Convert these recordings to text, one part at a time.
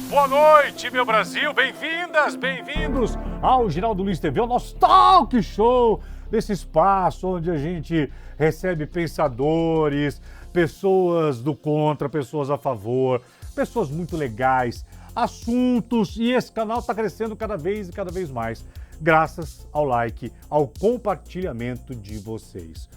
Boa noite, meu Brasil. Bem-vindas, bem-vindos ao Geraldo Luiz TV, o nosso talk show desse espaço onde a gente recebe pensadores, pessoas do contra, pessoas a favor, pessoas muito legais, assuntos, e esse canal está crescendo cada vez mais, graças ao like, ao compartilhamento de vocês.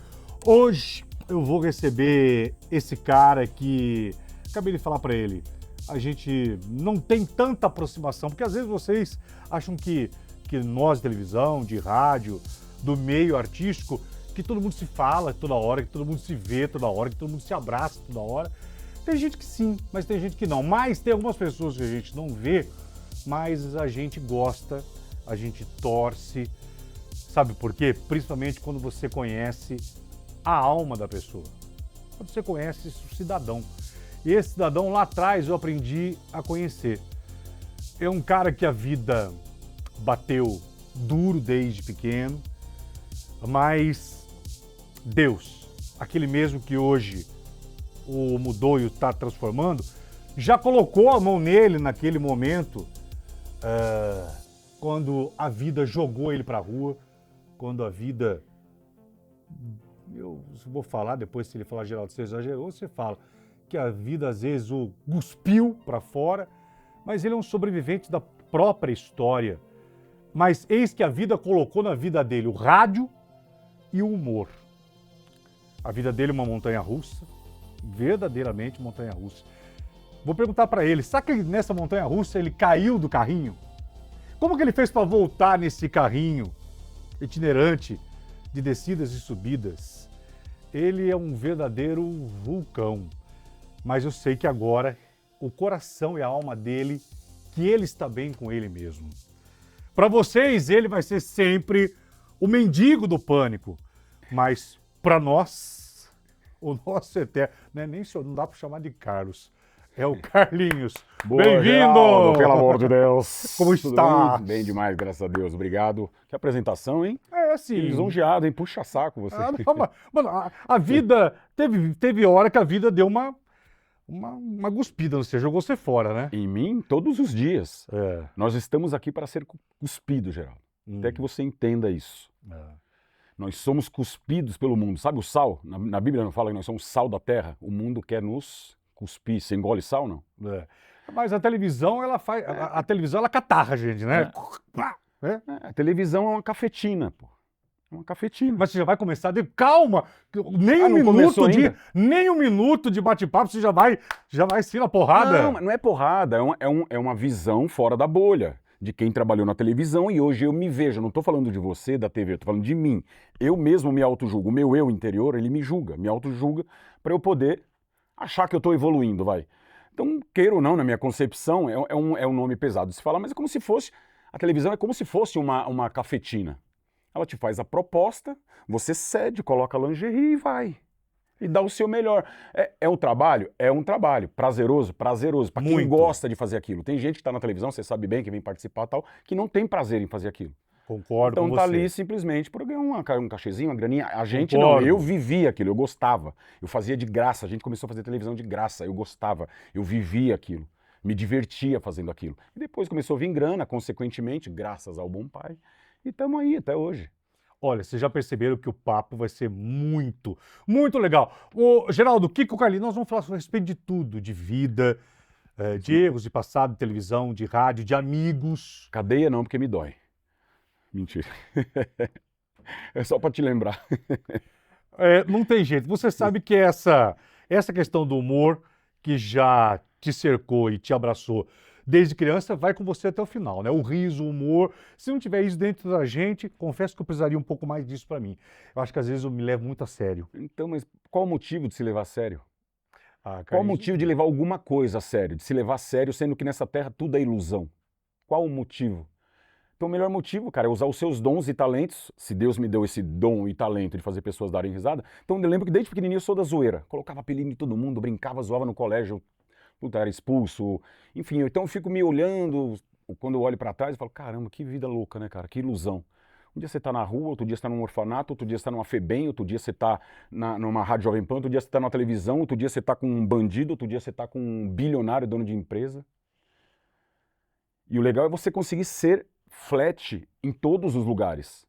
Hoje eu vou receber esse cara que acabei de falar para ele. A gente não tem tanta aproximação, porque às vezes vocês acham que nós de televisão, de rádio, do meio artístico, que todo mundo se fala toda hora, que todo mundo se vê toda hora, que todo mundo se abraça toda hora. Tem gente que sim, mas tem gente que não. Mas tem algumas pessoas que a gente não vê, mas a gente gosta, a gente torce. Sabe por quê? Principalmente quando você conhece a alma da pessoa. Quando você conhece o cidadão. E esse cidadão lá atrás eu aprendi a conhecer. É um cara que a vida bateu duro desde pequeno, mas Deus, aquele mesmo que hoje o mudou e o está transformando, já colocou a mão nele naquele momento, quando a vida jogou ele para a rua, quando a vida... Eu vou falar depois, se ele falar, Geraldo, você exagerou, você fala que a vida às vezes o cuspiu para fora, mas ele é um sobrevivente da própria história. Mas eis que a vida colocou na vida dele o rádio e o humor. A vida dele é uma montanha-russa, verdadeiramente montanha-russa. Vou perguntar para ele, sabe que nessa montanha-russa ele caiu do carrinho? Como que ele fez para voltar nesse carrinho itinerante de descidas e subidas? Ele é um verdadeiro vulcão. Mas eu sei que agora o coração e a alma dele, que ele está bem com ele mesmo. Para vocês, ele vai ser sempre o mendigo do pânico. Mas para nós, o nosso eterno... Nem senhor, não dá para chamar de Carlos. É o Carlinhos. Bem-vindo! Pelo amor de Deus. Como está? Bem demais, graças a Deus. Obrigado. Que apresentação, hein? É assim... Lisonjeado, hein? Puxa saco você. Mano, a vida... Teve hora que a vida deu uma cuspida, você jogou você fora, né? Em mim, todos os dias. É. Nós estamos aqui para ser cuspidos, Geraldo. Até que você entenda isso. Nós somos cuspidos pelo mundo. Sabe o sal? Na Bíblia não fala que nós somos sal da terra. O mundo quer nos cuspir. Você engole sal, não? É. Mas a televisão, ela faz... A televisão, ela catarra a gente, né? A televisão é uma cafetina, pô. É uma cafetina. Mas você já vai começar de... Calma! Nem um minuto de bate-papo, você já vai sim na porrada. Não é porrada. É uma visão fora da bolha. De quem trabalhou na televisão e hoje eu me vejo. Eu não estou falando de você, da TV, eu estou falando de mim. Eu mesmo me auto-julgo. O meu eu interior, ele me julga, me auto-julga para eu poder achar que eu estou evoluindo, vai. Então, queira ou não, na minha concepção, é um nome pesado de se falar, mas é como se fosse... A televisão é como se fosse uma cafetina. Ela te faz a proposta, você cede, coloca lingerie e vai. E dá o seu melhor. É um trabalho? É um trabalho. Prazeroso? Prazeroso. Para quem gosta de fazer aquilo. Tem gente que está na televisão, você sabe bem, que vem participar e tal, que não tem prazer em fazer aquilo. Concordo com você. Então tá ali simplesmente por ganhar um cachezinho, uma graninha. A gente não, eu vivia aquilo, eu gostava. Eu fazia de graça, a gente começou a fazer televisão de graça, eu gostava, eu vivia aquilo. Me divertia fazendo aquilo. E depois começou a vir grana, consequentemente, graças ao bom pai. E estamos aí até hoje. Olha, vocês já perceberam que o papo vai ser muito, muito legal. Geraldo, Kiko, Carlinhos, nós vamos falar a respeito de tudo, de vida, de erros de passado, de televisão, de rádio, de amigos. Cadeia não, porque me dói. Mentira. É só para te lembrar. Não tem jeito. Você sabe que essa questão do humor que já te cercou e te abraçou desde criança, vai com você até o final, né? O riso, o humor. Se não tiver isso dentro da gente, confesso que eu precisaria um pouco mais disso para mim. Eu acho que às vezes eu me levo muito a sério. Então, mas qual o motivo de se levar a sério? Qual o motivo de levar alguma coisa a sério? De se levar a sério, sendo que nessa terra tudo é ilusão? Qual o motivo? Então, o melhor motivo, cara, é usar os seus dons e talentos. Se Deus me deu esse dom e talento de fazer pessoas darem risada. Então, eu lembro que desde pequenininho eu sou da zoeira. Colocava apelido em todo mundo, brincava, zoava no colégio. Puta, era expulso. Enfim, então eu fico me olhando, quando eu olho pra trás, eu falo, caramba, que vida louca, né, cara? Que ilusão. Um dia você tá na rua, outro dia você tá num orfanato, outro dia você tá numa FEBEM, outro dia você tá numa Rádio Jovem Pan, outro dia você tá na televisão, outro dia você tá com um bandido, outro dia você tá com um bilionário, dono de empresa. E o legal é você conseguir ser flat em todos os lugares.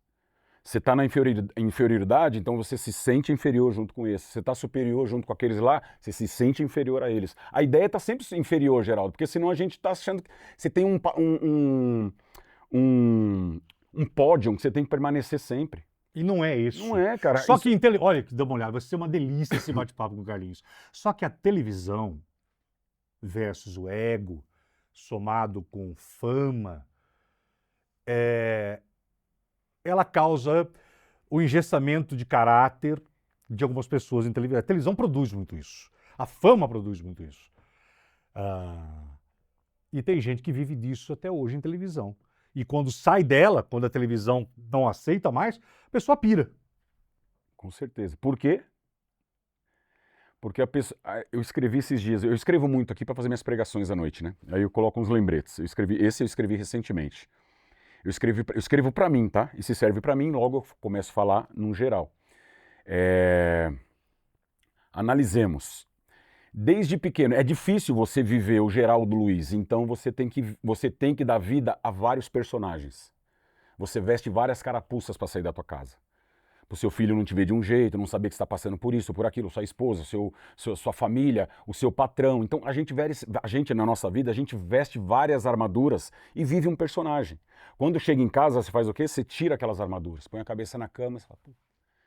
Você está na inferioridade, então você se sente inferior junto com esse. Você está superior junto com aqueles lá, você se sente inferior a eles. A ideia está sempre inferior, Geraldo, porque senão a gente está achando que você tem um pódio que você tem que permanecer sempre. E não é isso. Não é, cara. Só que, olha, dá uma olhada, vai ser uma delícia esse bate-papo com o Carlinhos. Só que a televisão versus o ego, somado com fama, ela causa o engessamento de caráter de algumas pessoas em televisão. A televisão produz muito isso. A fama produz muito isso. E tem gente que vive disso até hoje em televisão. E quando sai dela, quando a televisão não aceita mais, a pessoa pira. Com certeza. Por quê? Porque eu escrevi esses dias, eu escrevo muito aqui para fazer minhas pregações à noite, né? Aí eu coloco uns lembretes. Eu escrevi recentemente. Eu escrevo para mim, tá? E se serve para mim, logo eu começo a falar num geral. Analisemos. Desde pequeno, é difícil você viver o Geraldo Luiz, então você tem que dar vida a vários personagens. Você veste várias carapuças para sair da tua casa. O seu filho não te ver de um jeito, não saber que está passando por isso, por aquilo, sua esposa, sua família, o seu patrão. Então a gente na nossa vida, a gente veste várias armaduras e vive um personagem. Quando chega em casa, você faz o quê? Você tira aquelas armaduras, põe a cabeça na cama e fala,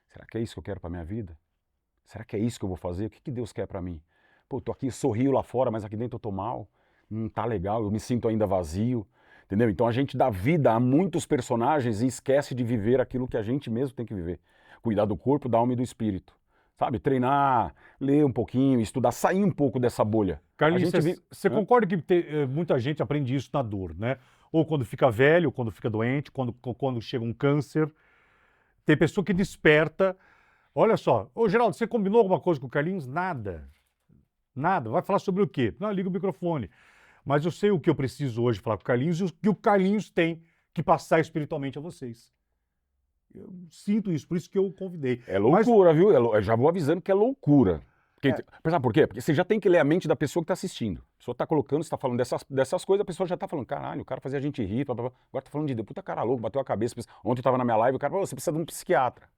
será que é isso que eu quero para minha vida? Será que é isso que eu vou fazer? O que Deus quer para mim? Pô, tô aqui, sorrio lá fora, mas aqui dentro eu tô mal, não tá legal, eu me sinto ainda vazio, entendeu? Então a gente dá vida a muitos personagens e esquece de viver aquilo que a gente mesmo tem que viver. Cuidar do corpo, da alma e do espírito. Sabe? Treinar, ler um pouquinho, estudar, sair um pouco dessa bolha. Carlinhos, você concorda que muita gente aprende isso na dor, né? Ou quando fica velho, ou quando fica doente, quando chega um câncer. Tem pessoa que desperta. Olha só, ô Geraldo, você combinou alguma coisa com o Carlinhos? Nada. Nada. Vai falar sobre o quê? Não, liga o microfone. Mas eu sei o que eu preciso hoje falar com o Carlinhos e o que o Carlinhos tem que passar espiritualmente a vocês. Eu sinto isso, por isso que eu o convidei. É loucura, viu? Eu já vou avisando que é loucura. Sabe por quê? Porque você já tem que ler a mente da pessoa que está assistindo. A pessoa está colocando, você está falando dessas coisas, a pessoa já está falando, caralho, o cara fazia a gente rir, agora está falando de Deus, puta cara louco, bateu a cabeça. Ontem eu estava na minha live, o cara falou, você precisa de um psiquiatra.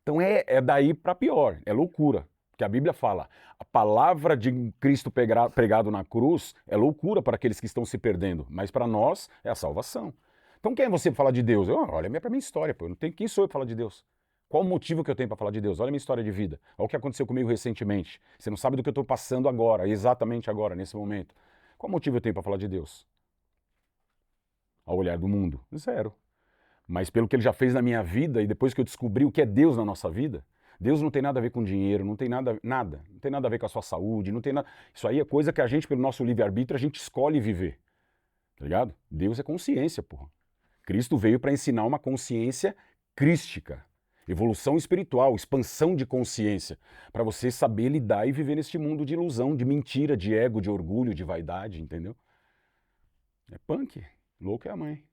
Então é daí para pior, é loucura. Porque a Bíblia fala, a palavra de Cristo pregado na cruz é loucura para aqueles que estão se perdendo, mas para nós é a salvação. Então quem é você para falar de Deus? Olha para minha história, pô. Eu não tenho, quem sou eu para falar de Deus? Qual o motivo que eu tenho para falar de Deus? Olha a minha história de vida. Olha o que aconteceu comigo recentemente. Você não sabe do que eu estou passando agora, exatamente agora, nesse momento. Qual motivo eu tenho para falar de Deus? Ao olhar do mundo? Zero. Mas pelo que ele já fez na minha vida e depois que eu descobri o que é Deus na nossa vida, Deus não tem nada a ver com dinheiro, não tem nada. Não tem nada a ver com a sua saúde, não tem nada. Isso aí é coisa que a gente, pelo nosso livre-arbítrio, a gente escolhe viver. Tá ligado? Deus é consciência, porra. Cristo veio para ensinar uma consciência crística, evolução espiritual, expansão de consciência, para você saber lidar e viver neste mundo de ilusão, de mentira, de ego, de orgulho, de vaidade, entendeu? É punk, louco é a mãe.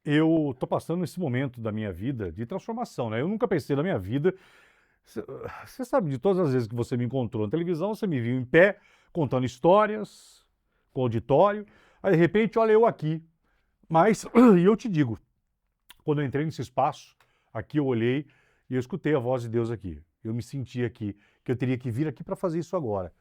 Eu tô passando esse momento da minha vida de transformação, né? Eu nunca pensei na minha vida. Você sabe, de todas as vezes que você me encontrou na televisão, você me viu em pé, contando histórias, com auditório. Aí, de repente, olha eu aqui. Mas, e eu te digo, quando eu entrei nesse espaço, aqui eu olhei e eu escutei a voz de Deus aqui. Eu me senti aqui, que eu teria que vir aqui para fazer isso agora.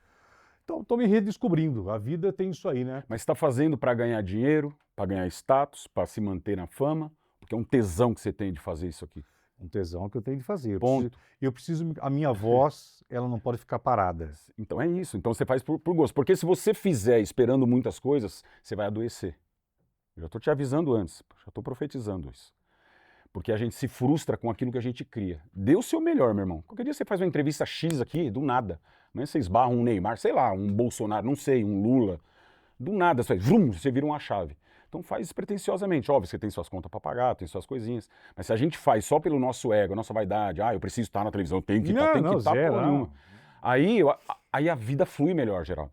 Então, estou me redescobrindo. A vida tem isso aí, né? Mas está fazendo para ganhar dinheiro, para ganhar status, para se manter na fama? Porque é um tesão que você tem de fazer isso aqui. Um tesão que eu tenho de fazer. Ponto. Eu preciso, a minha voz, ela não pode ficar parada. Então é isso. Então você faz por gosto. Porque se você fizer esperando muitas coisas, você vai adoecer. Eu já estou te avisando antes, já estou profetizando isso. Porque a gente se frustra com aquilo que a gente cria. Dê o seu melhor, meu irmão. Qualquer dia você faz uma entrevista X aqui, do nada. Amanhã você esbarra um Neymar, sei lá, um Bolsonaro, não sei, um Lula. Do nada, você faz, vrum, você vira uma chave. Então faz despretensiosamente. Óbvio, você tem suas contas para pagar, tem suas coisinhas. Mas se a gente faz só pelo nosso ego, a nossa vaidade, eu preciso estar na televisão, tenho que estar, porra nenhuma. Aí a vida flui melhor, Geraldo.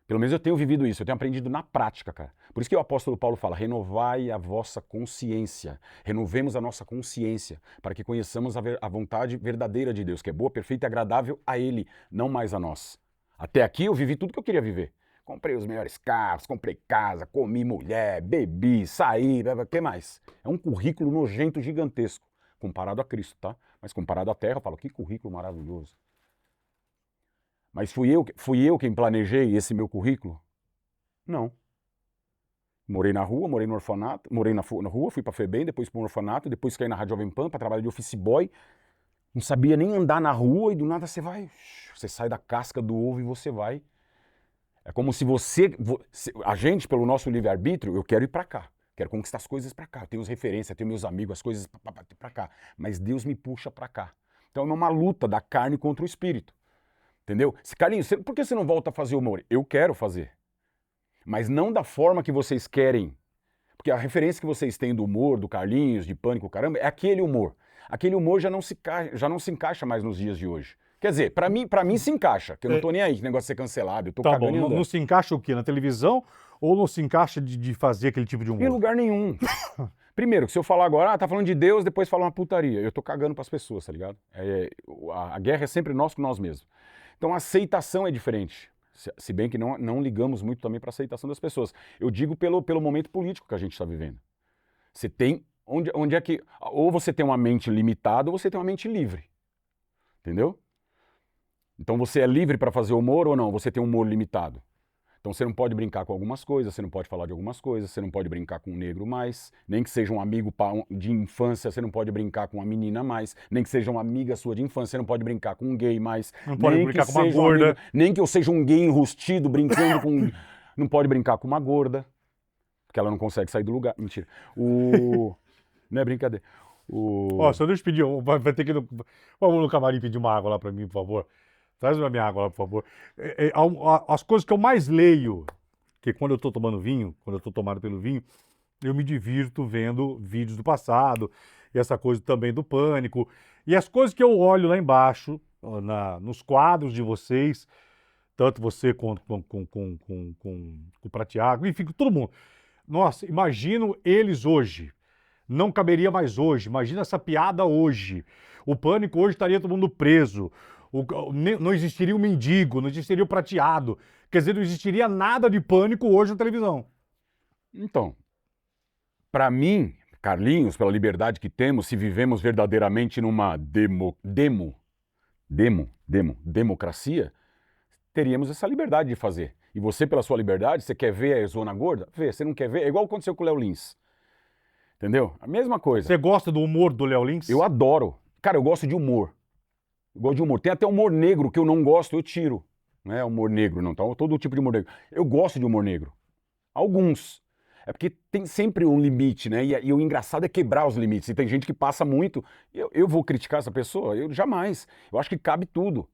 Pelo menos eu tenho vivido isso, eu tenho aprendido na prática, cara. Por isso que o apóstolo Paulo fala, renovai a vossa consciência. Renovemos a nossa consciência, para que conheçamos a vontade verdadeira de Deus, que é boa, perfeita e agradável a Ele, não mais a nós. Até aqui eu vivi tudo que eu queria viver. Comprei os melhores carros, comprei casa, comi mulher, bebi, saí, o que mais? É um currículo nojento gigantesco, comparado a Cristo, tá? Mas comparado à Terra, eu falo, que currículo maravilhoso. Mas fui eu quem planejei esse meu currículo? Não. Morei na rua, morei no orfanato, morei na rua, fui pra FEBEM, depois para um orfanato, depois caí na Rádio Jovem Pan para trabalhar de office boy. Não sabia nem andar na rua e do nada você sai da casca do ovo e você vai. É como se a gente, pelo nosso livre-arbítrio, eu quero ir pra cá. Quero conquistar as coisas pra cá. Eu tenho as referências, tenho meus amigos, as coisas pra cá. Mas Deus me puxa pra cá. Então é uma luta da carne contra o espírito. Entendeu? Carlinhos, por que você não volta a fazer humor? Eu quero fazer. Mas não da forma que vocês querem. Porque a referência que vocês têm do humor, do Carlinhos, de Pânico, caramba, é aquele humor. Aquele humor já não se encaixa mais nos dias de hoje. Quer dizer, pra mim se encaixa, que eu não tô nem aí, que negócio de ser cancelado, eu tô Tá cagando bom, e andando. não se encaixa o quê? Na televisão ou não se encaixa de fazer aquele tipo de humor? Em lugar nenhum. Primeiro, que se eu falar agora, tá falando de Deus, depois fala uma putaria. Eu tô cagando pras pessoas, tá ligado? A guerra é sempre nós com nós mesmos. Então a aceitação é diferente. Se bem que não ligamos muito também pra aceitação das pessoas. Eu digo pelo momento político que a gente está vivendo. Você tem. Onde é que. Ou você tem uma mente limitada ou você tem uma mente livre. Entendeu? Então você é livre para fazer humor ou não? Você tem um humor limitado. Então você não pode brincar com algumas coisas, você não pode falar de algumas coisas, você não pode brincar com um negro mais, nem que seja um amigo de infância, você não pode brincar com uma menina mais, nem que seja uma amiga sua de infância, você não pode brincar com um gay mais, Não pode nem brincar que com uma seja gorda. nem que eu seja um gay enrustido brincando com... Não pode brincar com uma gorda, porque ela não consegue sair do lugar. Mentira. Não é brincadeira. Ó, só deixa eu pedir, vai ter que ir vamos no camarim pedir uma água lá pra mim, por favor. Traz uma minha água lá, por favor. As coisas que eu mais leio, que quando eu tô tomando vinho, quando eu tô tomado pelo vinho, eu me divirto vendo vídeos do passado, e essa coisa também do Pânico. E as coisas que eu olho lá embaixo, nos quadros de vocês, tanto você quanto com o Pratiago, enfim, com todo mundo. Nossa, imagino eles hoje. Não caberia mais hoje. Imagina essa piada hoje. O Pânico hoje estaria todo mundo preso. Não existiria o mendigo, não existiria o prateado. Quer dizer, não existiria nada de Pânico hoje na televisão. Então, para mim, Carlinhos, pela liberdade que temos, se vivemos verdadeiramente numa democracia, teríamos essa liberdade de fazer. E você, pela sua liberdade, você quer ver a Zona Gorda? Vê. Você não quer ver? É igual aconteceu com o Léo Lins. Entendeu? A mesma coisa. Você gosta do humor do Léo Lins? Eu adoro. Cara, eu gosto de humor. Eu gosto de humor. Tem até humor negro que eu não gosto, eu tiro. Não é humor negro, não. Tá? Todo tipo de humor negro. Eu gosto de humor negro. Alguns. É porque tem sempre um limite, né? E o engraçado é quebrar os limites. E tem gente que passa muito. Eu vou criticar essa pessoa? Eu jamais. Eu acho que cabe tudo.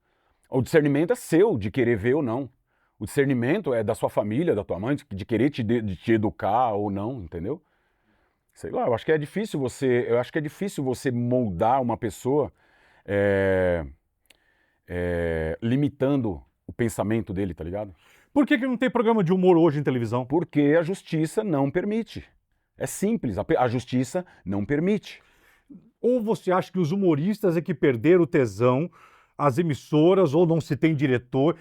O discernimento é seu, de querer ver ou não. O discernimento é da sua família, da tua mãe, de querer te educar ou não, entendeu? Sei lá, eu acho que é difícil você moldar uma pessoa limitando o pensamento dele, tá ligado? Por que não tem programa de humor hoje em televisão? Porque a justiça não permite. É simples, a justiça não permite. Ou você acha que os humoristas é que perderam o tesão, as emissoras, ou não se tem diretor?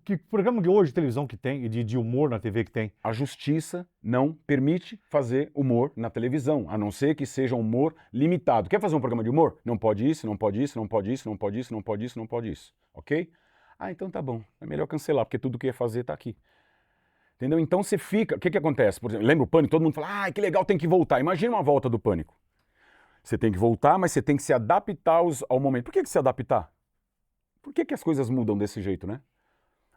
Que programa de hoje de televisão que tem, de humor na TV que tem? A justiça não permite fazer humor na televisão, a não ser que seja um humor limitado. Quer fazer um programa de humor? Não pode isso, não pode isso, não pode isso, não pode isso, não pode isso, não pode isso. Ok? Ah, então tá bom. É melhor cancelar, porque tudo que ia fazer tá aqui. Entendeu? Então você fica... O que acontece? Por exemplo, lembra o Pânico? Todo mundo fala, que legal, tem que voltar. Imagina uma volta do Pânico. Você tem que voltar, mas você tem que se adaptar ao momento. Por que se adaptar? Por que as coisas mudam desse jeito, né?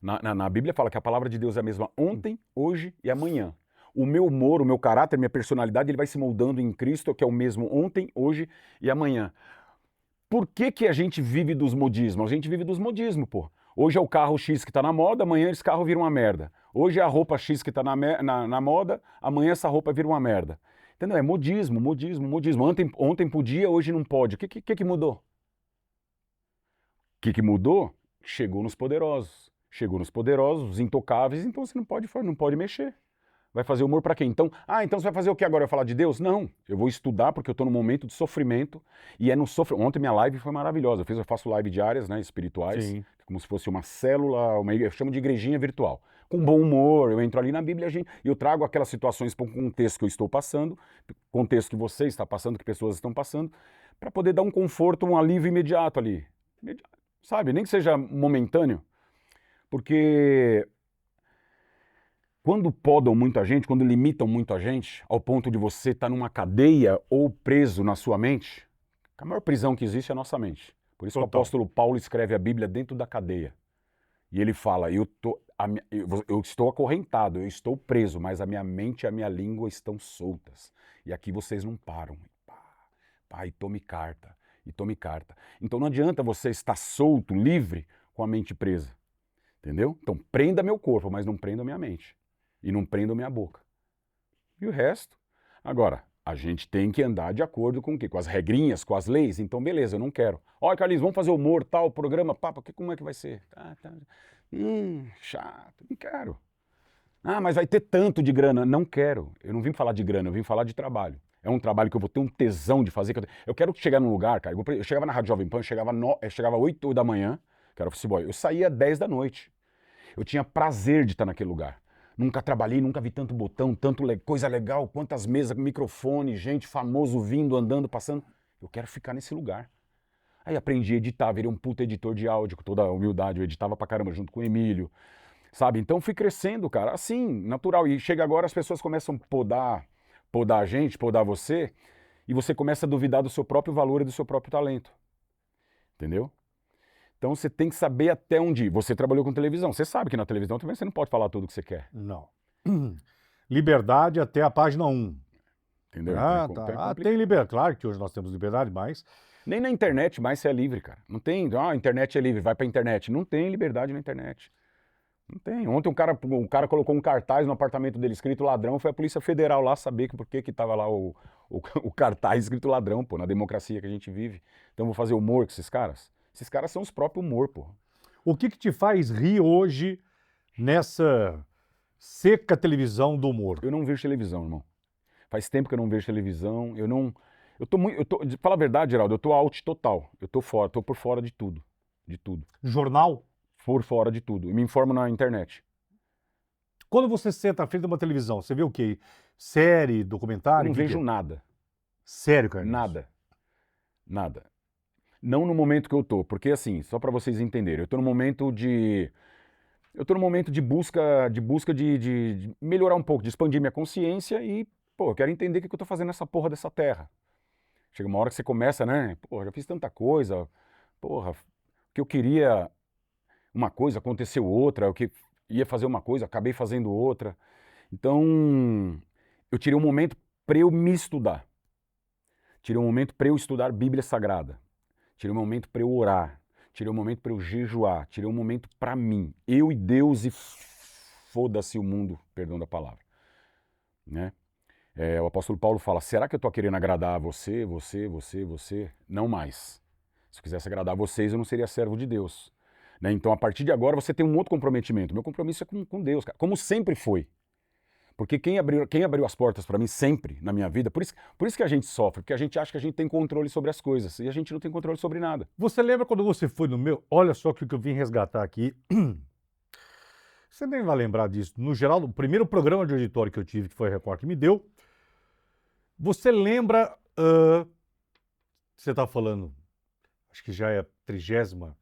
Na Bíblia fala que a palavra de Deus é a mesma ontem, hoje e amanhã. O meu humor, o meu caráter, minha personalidade, ele vai se moldando em Cristo, que é o mesmo ontem, hoje e amanhã. Por que a gente vive dos modismos? A gente vive dos modismos, pô. Hoje é o carro X que tá na moda, amanhã esse carro vira uma merda. Hoje é a roupa X que tá na moda, amanhã essa roupa vira uma merda. Entendeu? É modismo, modismo, modismo. Ontem podia, hoje não pode. O que mudou? O que mudou? Chegou nos poderosos. Chegou nos poderosos, os intocáveis, então você não pode mexer. Vai fazer humor pra quê? Então você vai fazer o que agora? Vai falar de Deus? Não, eu vou estudar porque eu tô num momento de sofrimento e é no sofrimento. Ontem minha live foi maravilhosa, eu faço live diárias, né, espirituais, Sim. como se fosse uma célula, eu chamo de igrejinha virtual. Com bom humor, eu entro ali na Bíblia e eu trago aquelas situações para um contexto que eu estou passando, contexto que você está passando, que pessoas estão passando, para poder dar um conforto, um alívio imediato ali. Sabe, nem que seja momentâneo, porque quando podam muita gente, quando limitam muito a gente, ao ponto de você estar numa cadeia ou preso na sua mente, a maior prisão que existe é a nossa mente. Por isso que o apóstolo Paulo escreve a Bíblia dentro da cadeia. E ele fala, eu estou acorrentado, eu estou preso, mas a minha mente e a minha língua estão soltas. E aqui vocês não param. E tome carta, e tome carta. Então não adianta você estar solto, livre, com a mente presa. Entendeu? Então prenda meu corpo, mas não prenda minha mente. E não prenda minha boca. E o resto? Agora, a gente tem que andar de acordo com o quê? Com as regrinhas, com as leis? Então beleza, eu não quero. Olha, Carlinhos, vamos fazer humor, tal, programa, papo, como é que vai ser? Chato, não quero. Ah, mas vai ter tanto de grana. Não quero. Eu não vim falar de grana, eu vim falar de trabalho. É um trabalho que eu vou ter um tesão de fazer. Eu quero chegar num lugar, cara. Eu chegava na Rádio Jovem Pan, eu chegava 8 da manhã, que era office boy. Eu saía 10 da noite. Eu tinha prazer de estar naquele lugar. Nunca trabalhei, nunca vi tanto botão, coisa legal, quantas mesas, microfone, gente famoso vindo, andando, passando. Eu quero ficar nesse lugar. Aí aprendi a editar, virei um puta editor de áudio, com toda a humildade. Eu editava pra caramba junto com o Emílio. Sabe? Então fui crescendo, cara, assim, natural. E chega agora, as pessoas começam a podar a gente, podar você, e você começa a duvidar do seu próprio valor e do seu próprio talento. Entendeu? Então você tem que saber até onde ir. Você trabalhou com televisão, você sabe que na televisão também você não pode falar tudo o que você quer. Não. Liberdade até a página 1. Entendeu? Tem liberdade. Claro que hoje nós temos liberdade, mas... Nem na internet mais você é livre, cara. Não tem, a internet é livre, vai pra internet. Não tem liberdade na internet. Não tem. Ontem um cara colocou um cartaz no apartamento dele escrito ladrão, foi a Polícia Federal lá saber por que tava lá o cartaz escrito ladrão, pô, na democracia que a gente vive. Então vou fazer humor com esses caras? Esses caras são os próprios humor, pô. O que te faz rir hoje nessa seca televisão do humor? Eu não vejo televisão, irmão. Faz tempo que eu não vejo televisão, fala a verdade, Geraldo, eu tô out total. Eu tô por fora de tudo. De tudo. Jornal? Por fora de tudo. Eu me informo na internet. Quando você senta à frente de uma televisão, você vê o quê? Série, documentário? Eu não vejo nada. Sério, Carlinhos? Nada. Não no momento que eu tô, porque assim, só pra vocês entenderem, eu tô num momento de busca de melhorar um pouco, de expandir minha consciência e, pô, eu quero entender o que eu tô fazendo nessa porra dessa terra. Chega uma hora que você começa, né? Pô, já fiz tanta coisa, porra, que eu queria uma coisa, aconteceu outra, eu que ia fazer uma coisa, acabei fazendo outra. Então, eu tirei um momento para eu me estudar. Tirei um momento para eu estudar Bíblia Sagrada. Tirei um momento para eu orar. Tirei um momento para eu jejuar. Tirei um momento para mim. Eu e Deus e foda-se o mundo, perdão da palavra. Né? O apóstolo Paulo fala, será que eu estou querendo agradar você? Não mais. Se eu quisesse agradar vocês, eu não seria servo de Deus. Né? Então, a partir de agora, você tem um outro comprometimento. Meu compromisso é com Deus, cara. Como sempre foi. Porque quem abriu as portas para mim sempre na minha vida, por isso que a gente sofre, porque a gente acha que a gente tem controle sobre as coisas, e a gente não tem controle sobre nada. Você lembra quando você foi no meu... Olha só o que eu vim resgatar aqui. Você nem vai lembrar disso. No geral, o primeiro programa de auditório que eu tive, que foi a Record que me deu, você lembra... você está falando, acho que já é a 30ª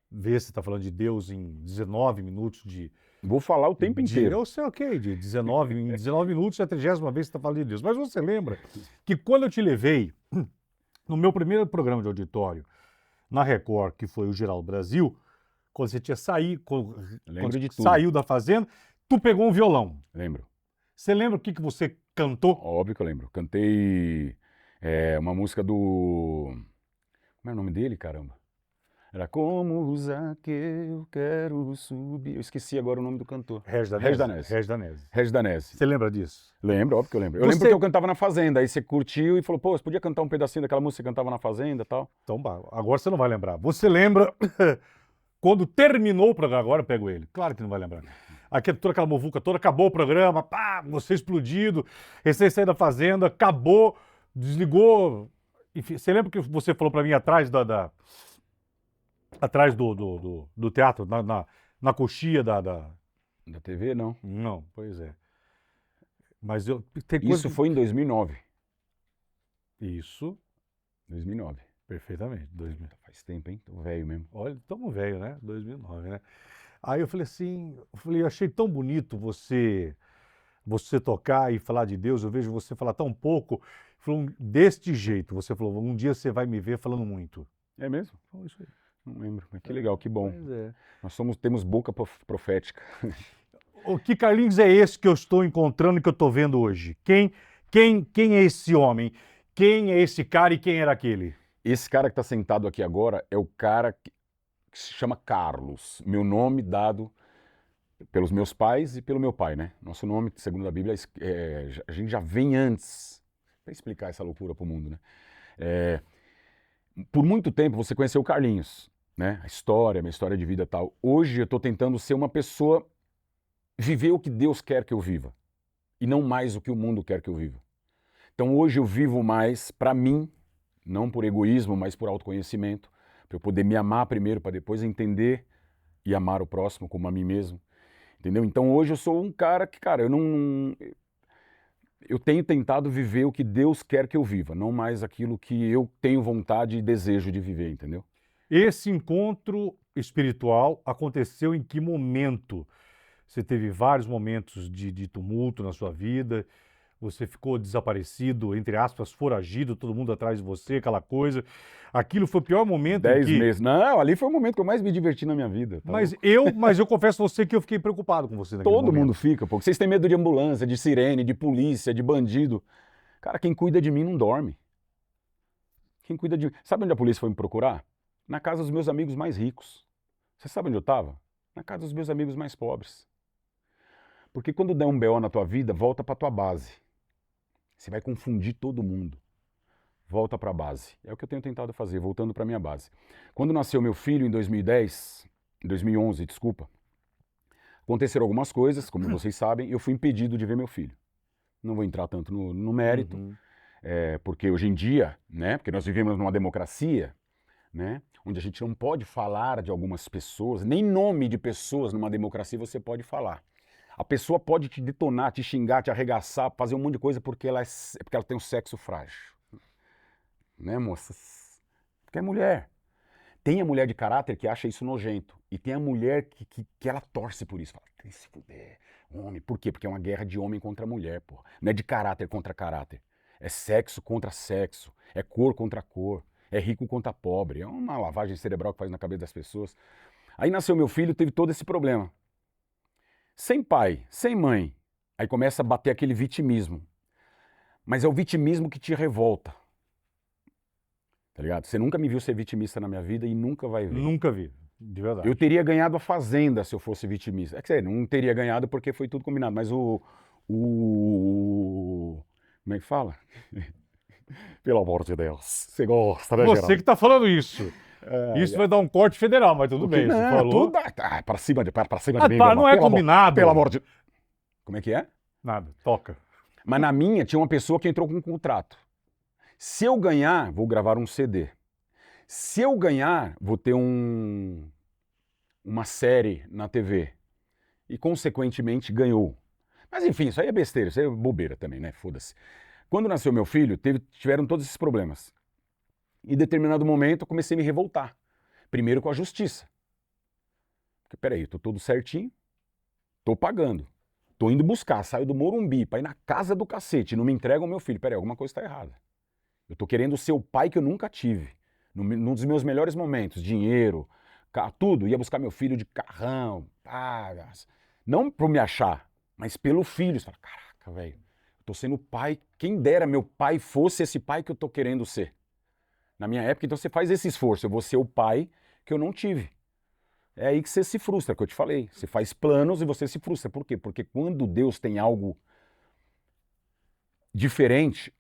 vez que você está falando de Deus em 19 minutos de... Vou falar o tempo inteiro. Eu sei, ok, de 19 minutos é a 30ª vez que você está falando de Deus. Mas você lembra que quando eu te levei no meu primeiro programa de auditório na Record, que foi o Geraldo Brasil, quando você tinha saiu da Fazenda, tu pegou um violão. Lembro. Você lembra o que você cantou? Óbvio que eu lembro. Cantei uma música do... Como é o nome dele, caramba? Era como Zaqueu, quero subir. Eu esqueci agora o nome do cantor. Regis Danese. Você lembra disso? Lembro, óbvio que eu lembro. Eu lembro que eu cantava na Fazenda, aí você curtiu e falou, pô, você podia cantar um pedacinho daquela música que você cantava na Fazenda e tal? Então, agora você não vai lembrar. Você lembra quando terminou o programa? Agora eu pego ele. Claro que não vai lembrar. toda aquela muvuca toda, acabou o programa, pá, você explodido, recém saído da fazenda, acabou, desligou. Enfim, você lembra que você falou pra mim atrás atrás do teatro, na coxia Da TV, não. Não, pois é. Mas tem coisa Isso foi em 2009. Isso, 2009. perfeitamente, 2000. Faz tempo, hein? Tô velho mesmo. Olha, tamo velho, né? 2009, né? Aí eu falei assim, eu achei tão bonito você tocar e falar de Deus, eu vejo você falar tão pouco. Falou deste jeito, você falou, um dia você vai me ver falando muito. É mesmo? Então, isso aí. Não lembro. Mas que legal, que bom. Pois é. Temos boca profética. Que Carlinhos é esse que eu estou encontrando e que eu estou vendo hoje? Quem é esse homem? Quem é esse cara e quem era aquele? Esse cara que está sentado aqui agora é o cara que se chama Carlos. Meu nome dado pelos meus pais e pelo meu pai, né? Nosso nome, segundo a Bíblia, a gente já vem antes. Para explicar essa loucura para o mundo, né? Por muito tempo você conheceu o Carlinhos, né? A história, minha história de vida e tal. Hoje eu estou tentando ser uma pessoa, viver o que Deus quer que eu viva. E não mais o que o mundo quer que eu viva. Então hoje eu vivo mais para mim, não por egoísmo, mas por autoconhecimento, para eu poder me amar primeiro, para depois entender e amar o próximo como a mim mesmo, entendeu? Então hoje eu sou um cara que, cara, eu tenho tentado viver o que Deus quer que eu viva, não mais aquilo que eu tenho vontade e desejo de viver, entendeu? Esse encontro espiritual aconteceu em que momento? Você teve vários momentos de tumulto na sua vida, você ficou desaparecido, entre aspas, foragido, todo mundo atrás de você, aquela coisa. Aquilo foi o pior momento em 10 que... meses. Não, ali foi o momento que eu mais me diverti na minha vida. Tá Mas louco? eu confesso a você que eu fiquei preocupado com você naquele Todo momento. mundo fica, pô. Vocês têm medo de ambulância, de sirene, de polícia, de bandido. Cara, quem cuida de mim não dorme. Quem cuida de mim... Sabe onde a polícia foi me procurar? Na casa dos meus amigos mais ricos. Você sabe onde eu estava? Na casa dos meus amigos mais pobres. Porque quando der um BO na tua vida, volta para tua base. Você vai confundir todo mundo. Volta para a base. É o que eu tenho tentado fazer, voltando para minha base. Quando nasceu meu filho em 2011, desculpa, aconteceram algumas coisas, como vocês sabem, eu fui impedido de ver meu filho. Não vou entrar tanto no mérito, porque hoje em dia, né, porque nós vivemos numa democracia, né, onde a gente não pode falar de algumas pessoas, nem nome de pessoas numa democracia você pode falar. A pessoa pode te detonar, te xingar, te arregaçar, fazer um monte de coisa porque ela tem um sexo frágil. Né, moças? Porque é mulher. Tem a mulher de caráter que acha isso nojento. E tem a mulher que ela torce por isso. Fala, tem que se fuder, homem. Por quê? Porque é uma guerra de homem contra mulher, pô. Não é de caráter contra caráter. É sexo contra sexo. É cor contra cor. É rico contra pobre. É uma lavagem cerebral que faz na cabeça das pessoas. Aí nasceu meu filho, teve todo esse problema. Sem pai, sem mãe. Aí começa a bater aquele vitimismo. Mas é o vitimismo que te revolta. Tá ligado? Você nunca me viu ser vitimista na minha vida e nunca vai ver. Nunca vi, de verdade. Eu teria ganhado a Fazenda se eu fosse vitimista. É que não teria ganhado porque foi tudo combinado, mas como é que fala? Pelo amor de Deus. Você gosta, né, Você Geraldo? que tá falando isso. Isso vai dar um corte federal, mas tudo bem. Você Não, falou. tudo... pra cima de mim. Tá, não é combinado. Pelo amor de... Como é que é? Nada, toca. Mas na minha tinha uma pessoa que entrou com um contrato. Se eu ganhar, vou gravar um CD. Se eu ganhar, vou ter uma série na TV. E, consequentemente, ganhou. Mas, enfim, isso aí é besteira, isso aí é bobeira também, né? Foda-se. Quando nasceu meu filho, tiveram todos esses problemas. Em determinado momento, eu comecei a me revoltar. Primeiro com a justiça. Porque, peraí, eu tô todo certinho, tô pagando. Tô indo buscar, saio do Morumbi pra ir na casa do cacete, não me entregam o meu filho. Peraí, alguma coisa tá errada. Eu tô querendo ser o pai que eu nunca tive. Num dos meus melhores momentos, dinheiro, tudo. Ia buscar meu filho de carrão, não por me achar, mas pelo filho. Você fala, caraca, velho, eu tô sendo pai. Quem dera meu pai fosse esse pai que eu tô querendo ser. Na minha época, então você faz esse esforço. Eu vou ser o pai que eu não tive. É aí que você se frustra, que eu te falei. Você faz planos e você se frustra. Por quê? Porque quando Deus tem algo diferente,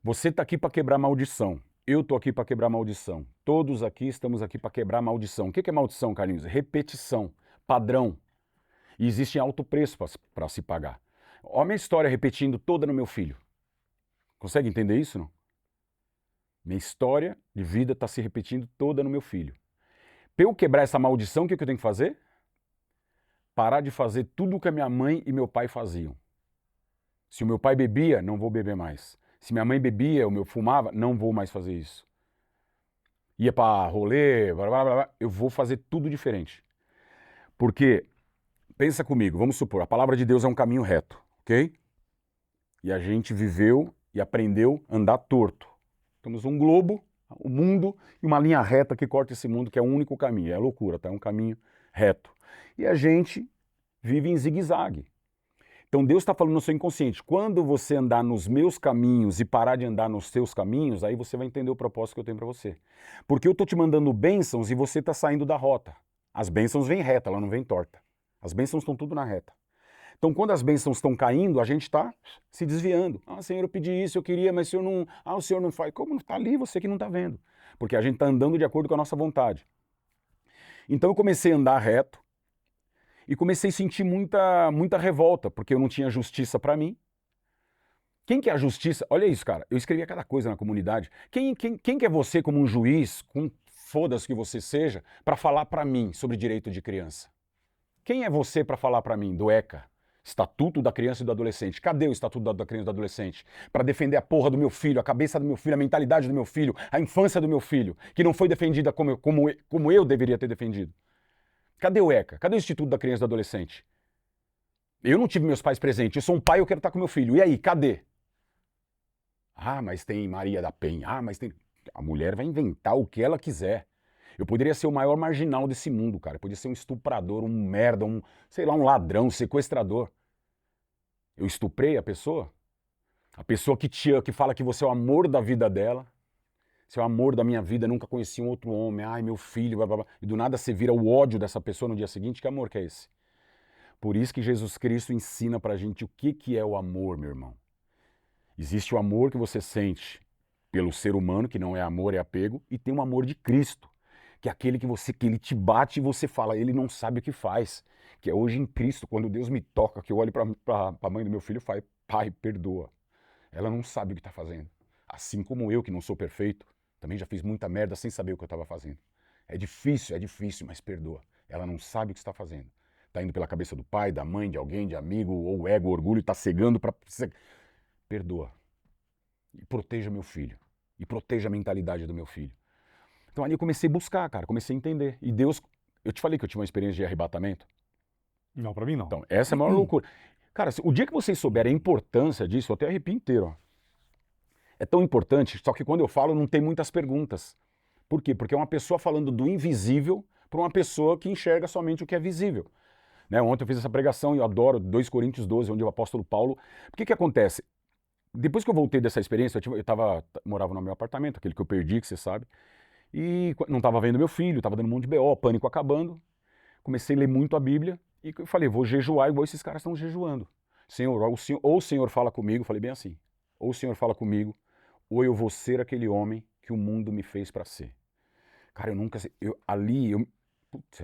você tá aqui para quebrar maldição. Eu tô aqui para quebrar maldição. Todos aqui estamos aqui para quebrar maldição. O que é maldição, Carlinhos? Repetição, padrão. E existe alto preço para se pagar. Olha a minha história repetindo toda no meu filho. Consegue entender isso, não? Minha história de vida está se repetindo toda no meu filho. Para eu quebrar essa maldição, o que eu tenho que fazer? Parar de fazer tudo o que a minha mãe e meu pai faziam. Se o meu pai bebia, não vou beber mais. Se minha mãe bebia, ou eu fumava, não vou mais fazer isso. Ia para rolê, blá, blá, blá, eu vou fazer tudo diferente. Porque, pensa comigo, vamos supor, a palavra de Deus é um caminho reto, ok? E a gente viveu e aprendeu a andar torto. Temos um globo, o mundo, e uma linha reta que corta esse mundo, que é o único caminho. É loucura, tá? É um caminho reto. E a gente vive em zigue-zague. Então Deus está falando no seu inconsciente, quando você andar nos meus caminhos e parar de andar nos seus caminhos, aí você vai entender o propósito que eu tenho para você. Porque eu estou te mandando bênçãos e você está saindo da rota. As bênçãos vêm reta, ela não vem torta. As bênçãos estão tudo na reta. Então quando as bênçãos estão caindo, a gente está se desviando. Ah, Senhor, eu pedi isso, eu queria, mas o Senhor não... Ah, o Senhor não faz. Como está ali, você que não está vendo. Porque a gente está andando de acordo com a nossa vontade. Então eu comecei a andar reto, e comecei a sentir muita revolta, porque eu não tinha justiça para mim. Quem que é a justiça? Olha isso, cara. Eu escrevia cada coisa na comunidade. Quem que é você como um juiz, com foda-se que você seja, para falar para mim sobre direito de criança? Quem é você para falar para mim do ECA? Estatuto da Criança e do Adolescente. Cadê o Estatuto da Criança e do Adolescente? Para defender a porra do meu filho, a cabeça do meu filho, a mentalidade do meu filho, a infância do meu filho, que não foi defendida como eu deveria ter defendido. Cadê o ECA? Cadê o Instituto da Criança e do Adolescente? Eu não tive meus pais presentes, eu sou um pai e eu quero estar com meu filho. E aí, cadê? Ah, mas tem Maria da Penha. Ah, mas tem... A mulher vai inventar o que ela quiser. Eu poderia ser o maior marginal desse mundo, cara. Eu poderia ser um estuprador, um merda, sei lá, um ladrão, um sequestrador. Eu estuprei a pessoa? A pessoa que te ama, que fala que você é o amor da vida dela. Você é o amor da minha vida, nunca conheci um outro homem. Ai, meu filho, blá, blá, blá. E do nada você vira o ódio dessa pessoa no dia seguinte. Que amor que é esse? Por isso que Jesus Cristo ensina pra gente o que é o amor, meu irmão. Existe o amor que você sente pelo ser humano, que não é amor, é apego. E tem o amor de Cristo, que é aquele que ele te bate e você fala, ele não sabe o que faz. Que é hoje em Cristo, quando Deus me toca, que eu olho pra mãe do meu filho e falo, pai, perdoa. Ela não sabe o que está fazendo. Assim como eu, que não sou perfeito, também já fiz muita merda sem saber o que eu estava fazendo. É difícil, mas perdoa. Ela não sabe o que está fazendo. Está indo pela cabeça do pai, da mãe, de alguém, de amigo, ou o ego, o orgulho, está cegando para... Perdoa. E proteja meu filho. E proteja a mentalidade do meu filho. Então ali eu comecei a buscar, cara, comecei a entender. E Deus... Eu te falei que eu tive uma experiência de arrebatamento? Não, para mim não. Então, essa é a maior loucura. Cara, o dia que vocês souberem a importância disso, eu até arrepio inteiro, ó. É tão importante, só que quando eu falo não tem muitas perguntas. Por quê? Porque é uma pessoa falando do invisível para uma pessoa que enxerga somente o que é visível. Né? Ontem eu fiz essa pregação e eu adoro 2 Coríntios 12, onde o apóstolo Paulo... O que acontece? Depois que eu voltei dessa experiência, morava no meu apartamento, aquele que eu perdi, que você sabe, e não estava vendo meu filho, estava dando um monte de BO, pânico acabando. Comecei a ler muito a Bíblia e eu falei, vou jejuar igual esses caras estão jejuando. Senhor, ou o Senhor fala comigo, falei bem assim, ou o Senhor fala comigo, ou eu vou ser aquele homem que o mundo me fez para ser. Cara, eu nunca... Putz,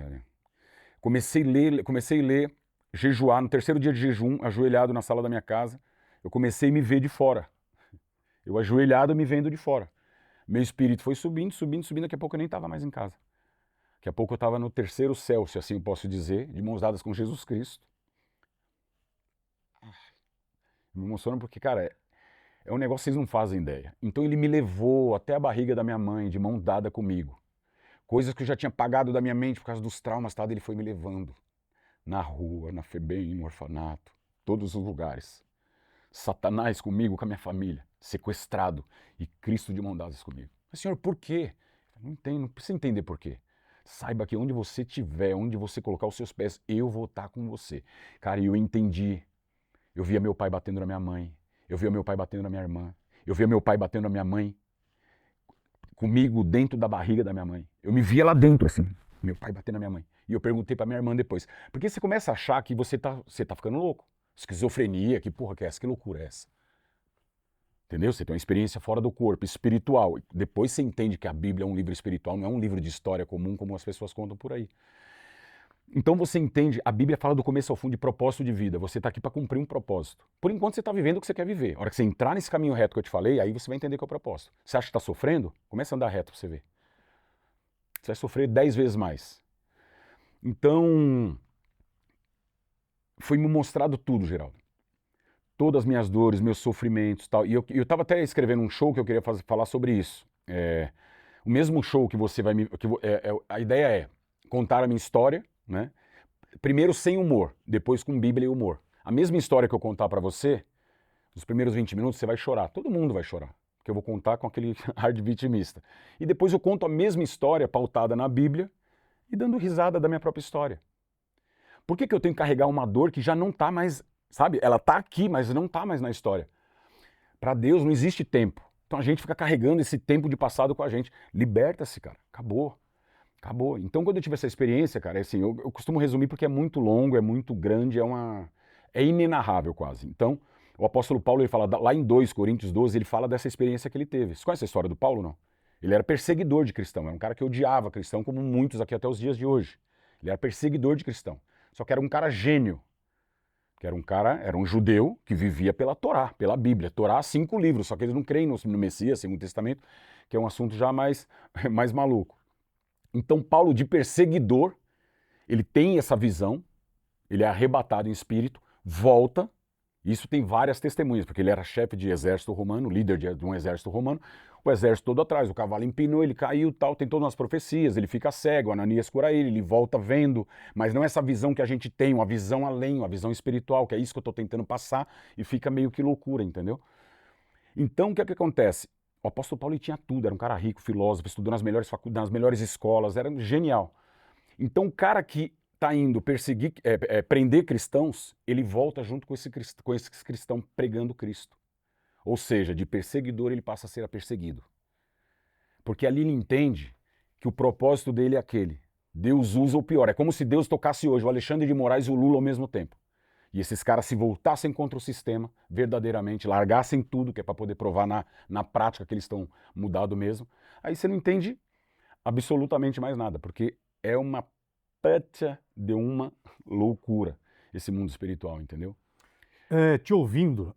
comecei a ler, jejuar, no terceiro dia de jejum, ajoelhado na sala da minha casa, eu comecei a me ver de fora. Eu ajoelhado me vendo de fora. Meu espírito foi subindo, daqui a pouco eu nem estava mais em casa. Daqui a pouco eu estava no terceiro céu, se assim eu posso dizer, de mãos dadas com Jesus Cristo. Me emociona porque, cara, é um negócio que vocês não fazem ideia. Então ele me levou até a barriga da minha mãe, de mão dada comigo. Coisas que eu já tinha apagado da minha mente por causa dos traumas, tá? Ele foi me levando. Na rua, na FEBEM, no orfanato, todos os lugares. Satanás comigo, com a minha família, sequestrado. E Cristo de mão dadas comigo. Mas, Senhor, por quê? Não entendo, não precisa entender por quê. Saiba que onde você estiver, onde você colocar os seus pés, eu vou estar com você. Cara, e eu entendi. Eu via meu pai batendo na minha mãe. Eu via meu pai batendo na minha irmã. Eu via meu pai batendo na minha mãe. Comigo dentro da barriga da minha mãe. Eu me via lá dentro, assim. Meu pai batendo na minha mãe. E eu perguntei pra minha irmã depois. Porque você começa a achar que você tá ficando louco. Esquizofrenia, que porra que é essa? Que loucura é essa? Entendeu? Você tem uma experiência fora do corpo, espiritual. Depois você entende que a Bíblia é um livro espiritual, não é um livro de história comum como as pessoas contam por aí. Então você entende, a Bíblia fala do começo ao fim de propósito de vida. Você está aqui para cumprir um propósito. Por enquanto você está vivendo o que você quer viver. A hora que você entrar nesse caminho reto que eu te falei, aí você vai entender qual é o propósito. Você acha que está sofrendo? Começa a andar reto para você ver. Você vai sofrer 10 vezes mais. Então, foi me mostrado tudo, Geraldo. Todas as minhas dores, meus sofrimentos e tal. E eu estava até escrevendo um show que eu queria falar sobre isso. O mesmo show que você vai me... a ideia é contar a minha história, né? Primeiro sem humor, depois com Bíblia e humor. A mesma história que eu contar para você, nos primeiros 20 minutos você vai chorar. Todo mundo vai chorar. Porque eu vou contar com aquele ar de vitimista. E depois eu conto a mesma história pautada na Bíblia e dando risada da minha própria história. Por que eu tenho que carregar uma dor que já não está mais... Sabe? Ela está aqui, mas não está mais na história. Para Deus não existe tempo. Então a gente fica carregando esse tempo de passado com a gente. Liberta-se, cara. Acabou. Acabou. Então quando eu tive essa experiência, cara, assim, eu costumo resumir porque é muito longo, é muito grande, é inenarrável quase. Então, o apóstolo Paulo, ele fala, lá em 2 Coríntios 12, ele fala dessa experiência que ele teve. Você conhece a história do Paulo, não? Ele era perseguidor de cristão, era um cara que odiava cristão, como muitos aqui até os dias de hoje. Ele era perseguidor de cristão. Só que era um cara gênio. Que era um judeu que vivia pela Torá, pela Bíblia. Torá, 5 livros, só que eles não creem no Messias, Segundo Testamento, que é um assunto já mais maluco. Então Paulo, de perseguidor, ele tem essa visão, ele é arrebatado em espírito, volta, isso tem várias testemunhas, porque ele era chefe de exército romano, líder de um exército romano, o exército todo atrás, o cavalo empinou, ele caiu, tal, tem todas as profecias, ele fica cego, Ananias cura ele volta vendo, mas não é essa visão que a gente tem, uma visão além, uma visão espiritual, que é isso que eu estou tentando passar, e fica meio que loucura, entendeu? Então o que é que acontece? O apóstolo Paulo tinha tudo, era um cara rico, filósofo, estudou nas melhores faculdades, nas melhores escolas, era genial. Então o cara que está indo perseguir, prender cristãos, ele volta junto com esse cristão pregando Cristo. Ou seja, de perseguidor ele passa a ser perseguido. Porque ali ele entende que o propósito dele é aquele. Deus usa o pior. É como se Deus tocasse hoje o Alexandre de Moraes e o Lula ao mesmo tempo. E esses caras se voltassem contra o sistema, verdadeiramente, largassem tudo, que é para poder provar na prática que eles estão mudados mesmo, aí você não entende absolutamente mais nada, porque é uma puta de uma loucura esse mundo espiritual, entendeu? Te ouvindo,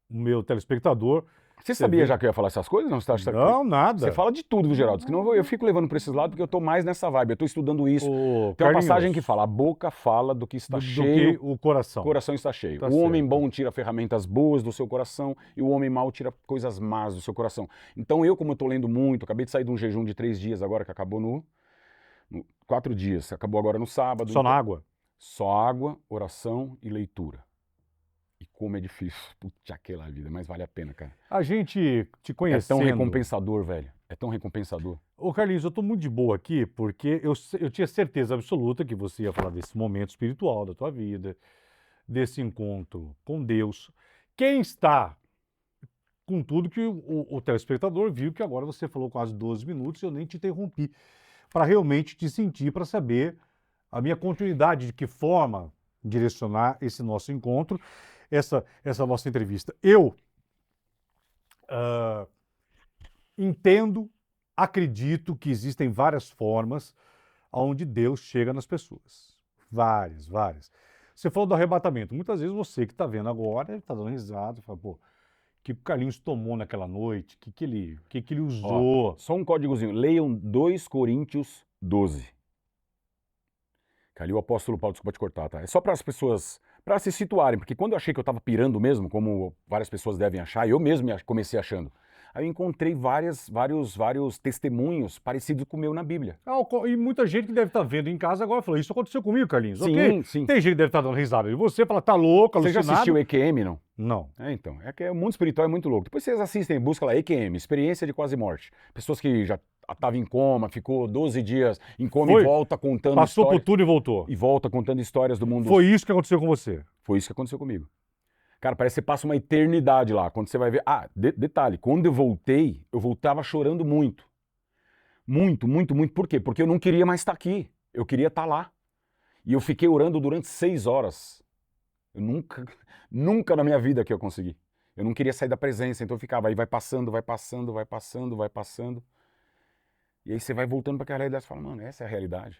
o meu telespectador... Você sabia já que eu ia falar essas coisas? Não, Não, nada. Você fala de tudo, viu, Geraldo? Senão eu fico levando para esses lados porque eu tô mais nessa vibe. Eu tô estudando isso. Tem uma passagem que fala, a boca fala do que está cheio. Do que o coração. O coração está cheio. Tá o homem certo. bom tira ferramentas boas do seu coração e o homem mau tira coisas más do seu coração. Então eu, como eu tô lendo muito, acabei de sair de um jejum de 3 dias agora, que acabou no 4 dias. Acabou agora no sábado. Só na água? Só água, oração e leitura. E como é difícil. Puta, aquela vida, mas vale a pena, cara. A gente te conhecendo... É tão recompensador, velho. É tão recompensador. Ô Carlinhos, eu tô muito de boa aqui porque eu tinha certeza absoluta que você ia falar desse momento espiritual da tua vida, desse encontro com Deus. Quem está com tudo que o telespectador viu que agora você falou quase 12 minutos e eu nem te interrompi para realmente te sentir, para saber a minha continuidade, de que forma direcionar esse nosso encontro, essa nossa entrevista. Eu entendo, acredito que existem várias formas onde Deus chega nas pessoas. Várias, várias. Você falou do arrebatamento. Muitas vezes você que está vendo agora está dando risada, fala, pô, o que o Carlinhos tomou naquela noite? O que ele usou? Ó, só um códigozinho. Leiam 2 Coríntios 12. Ali o apóstolo Paulo, desculpa te cortar, tá? É só para as pessoas, para se situarem, porque quando eu achei que eu estava pirando mesmo, como várias pessoas devem achar, eu mesmo comecei achando, aí eu encontrei vários testemunhos parecidos com o meu na Bíblia. E muita gente que deve estar vendo em casa agora falou, isso aconteceu comigo, Carlinhos, sim, ok? Sim. Tem gente que deve estar dando risada de você, fala, tá louco, alucinado. Você já assistiu EQM, não? Não. Então, é que o mundo espiritual é muito louco. Depois vocês assistem, busca lá, EQM, Experiência de Quase Morte. Pessoas que já estavam em coma, ficou 12 dias em coma e volta contando Passou histórias. por tudo e voltou. E volta contando histórias do mundo. Foi isso que aconteceu com você? Foi isso que aconteceu comigo. Cara, parece que você passa uma eternidade lá, quando você vai ver... Detalhe, quando eu voltava chorando muito. Muito, muito, muito. Por quê? Porque eu não queria mais estar aqui. Eu queria estar lá. E eu fiquei orando durante 6 horas. Eu nunca na minha vida que eu consegui. Eu não queria sair da presença, então eu ficava aí, vai passando. E aí você vai voltando para aquela realidade e fala, mano, essa é a realidade.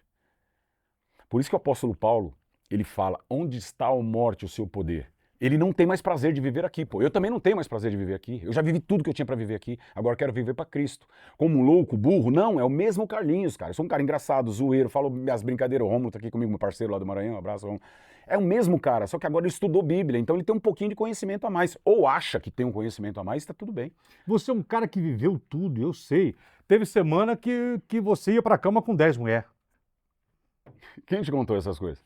Por isso que o apóstolo Paulo, ele fala, onde está a morte, o seu poder? Ele não tem mais prazer de viver aqui, pô. Eu também não tenho mais prazer de viver aqui. Eu já vivi tudo que eu tinha pra viver aqui. Agora eu quero viver pra Cristo. Como um louco, burro? Não, é o mesmo Carlinhos, cara. Eu sou um cara engraçado, zoeiro, falo minhas brincadeiras. O Rômulo tá aqui comigo, meu parceiro lá do Maranhão. Um abraço, Rômulo. É o mesmo cara, só que agora ele estudou Bíblia, então ele tem um pouquinho de conhecimento a mais. Ou acha que tem um conhecimento a mais, tá tudo bem. Você é um cara que viveu tudo, eu sei. Teve semana que você ia pra cama com 10 mulheres. Quem te contou essas coisas?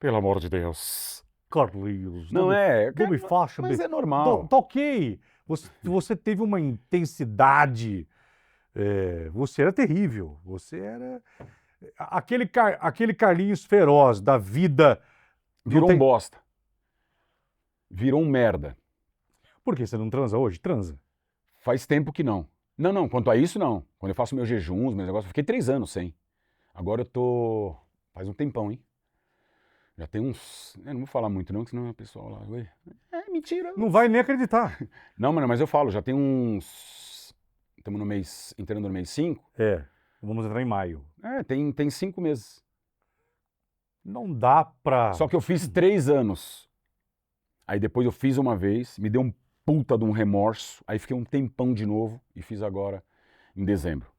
Pelo amor de Deus. Carlinhos. Não é? Não me faça. Mas é normal. Tá ok. Você teve uma intensidade. Você era terrível. Você era. Aquele Carlinhos feroz da vida. Virou um bosta. Virou um merda. Por que você não transa hoje? Transa. Faz tempo que não. Não, quanto a isso, não. Quando eu faço meus jejuns, meus negócios, eu fiquei 3 anos sem. Agora eu tô. Faz um tempão, hein? Já tem uns. Eu não vou falar muito, não, que senão o pessoal lá. É mentira. Não vai nem acreditar. Não, mano, mas eu falo, já tem uns. Estamos no mês. Entrando no mês 5. Vamos entrar em maio. Tem 5 meses. Não dá pra. Só que eu fiz 3 anos. Aí depois eu fiz uma vez, me deu um puta de um remorso. Aí fiquei um tempão de novo e fiz agora em dezembro.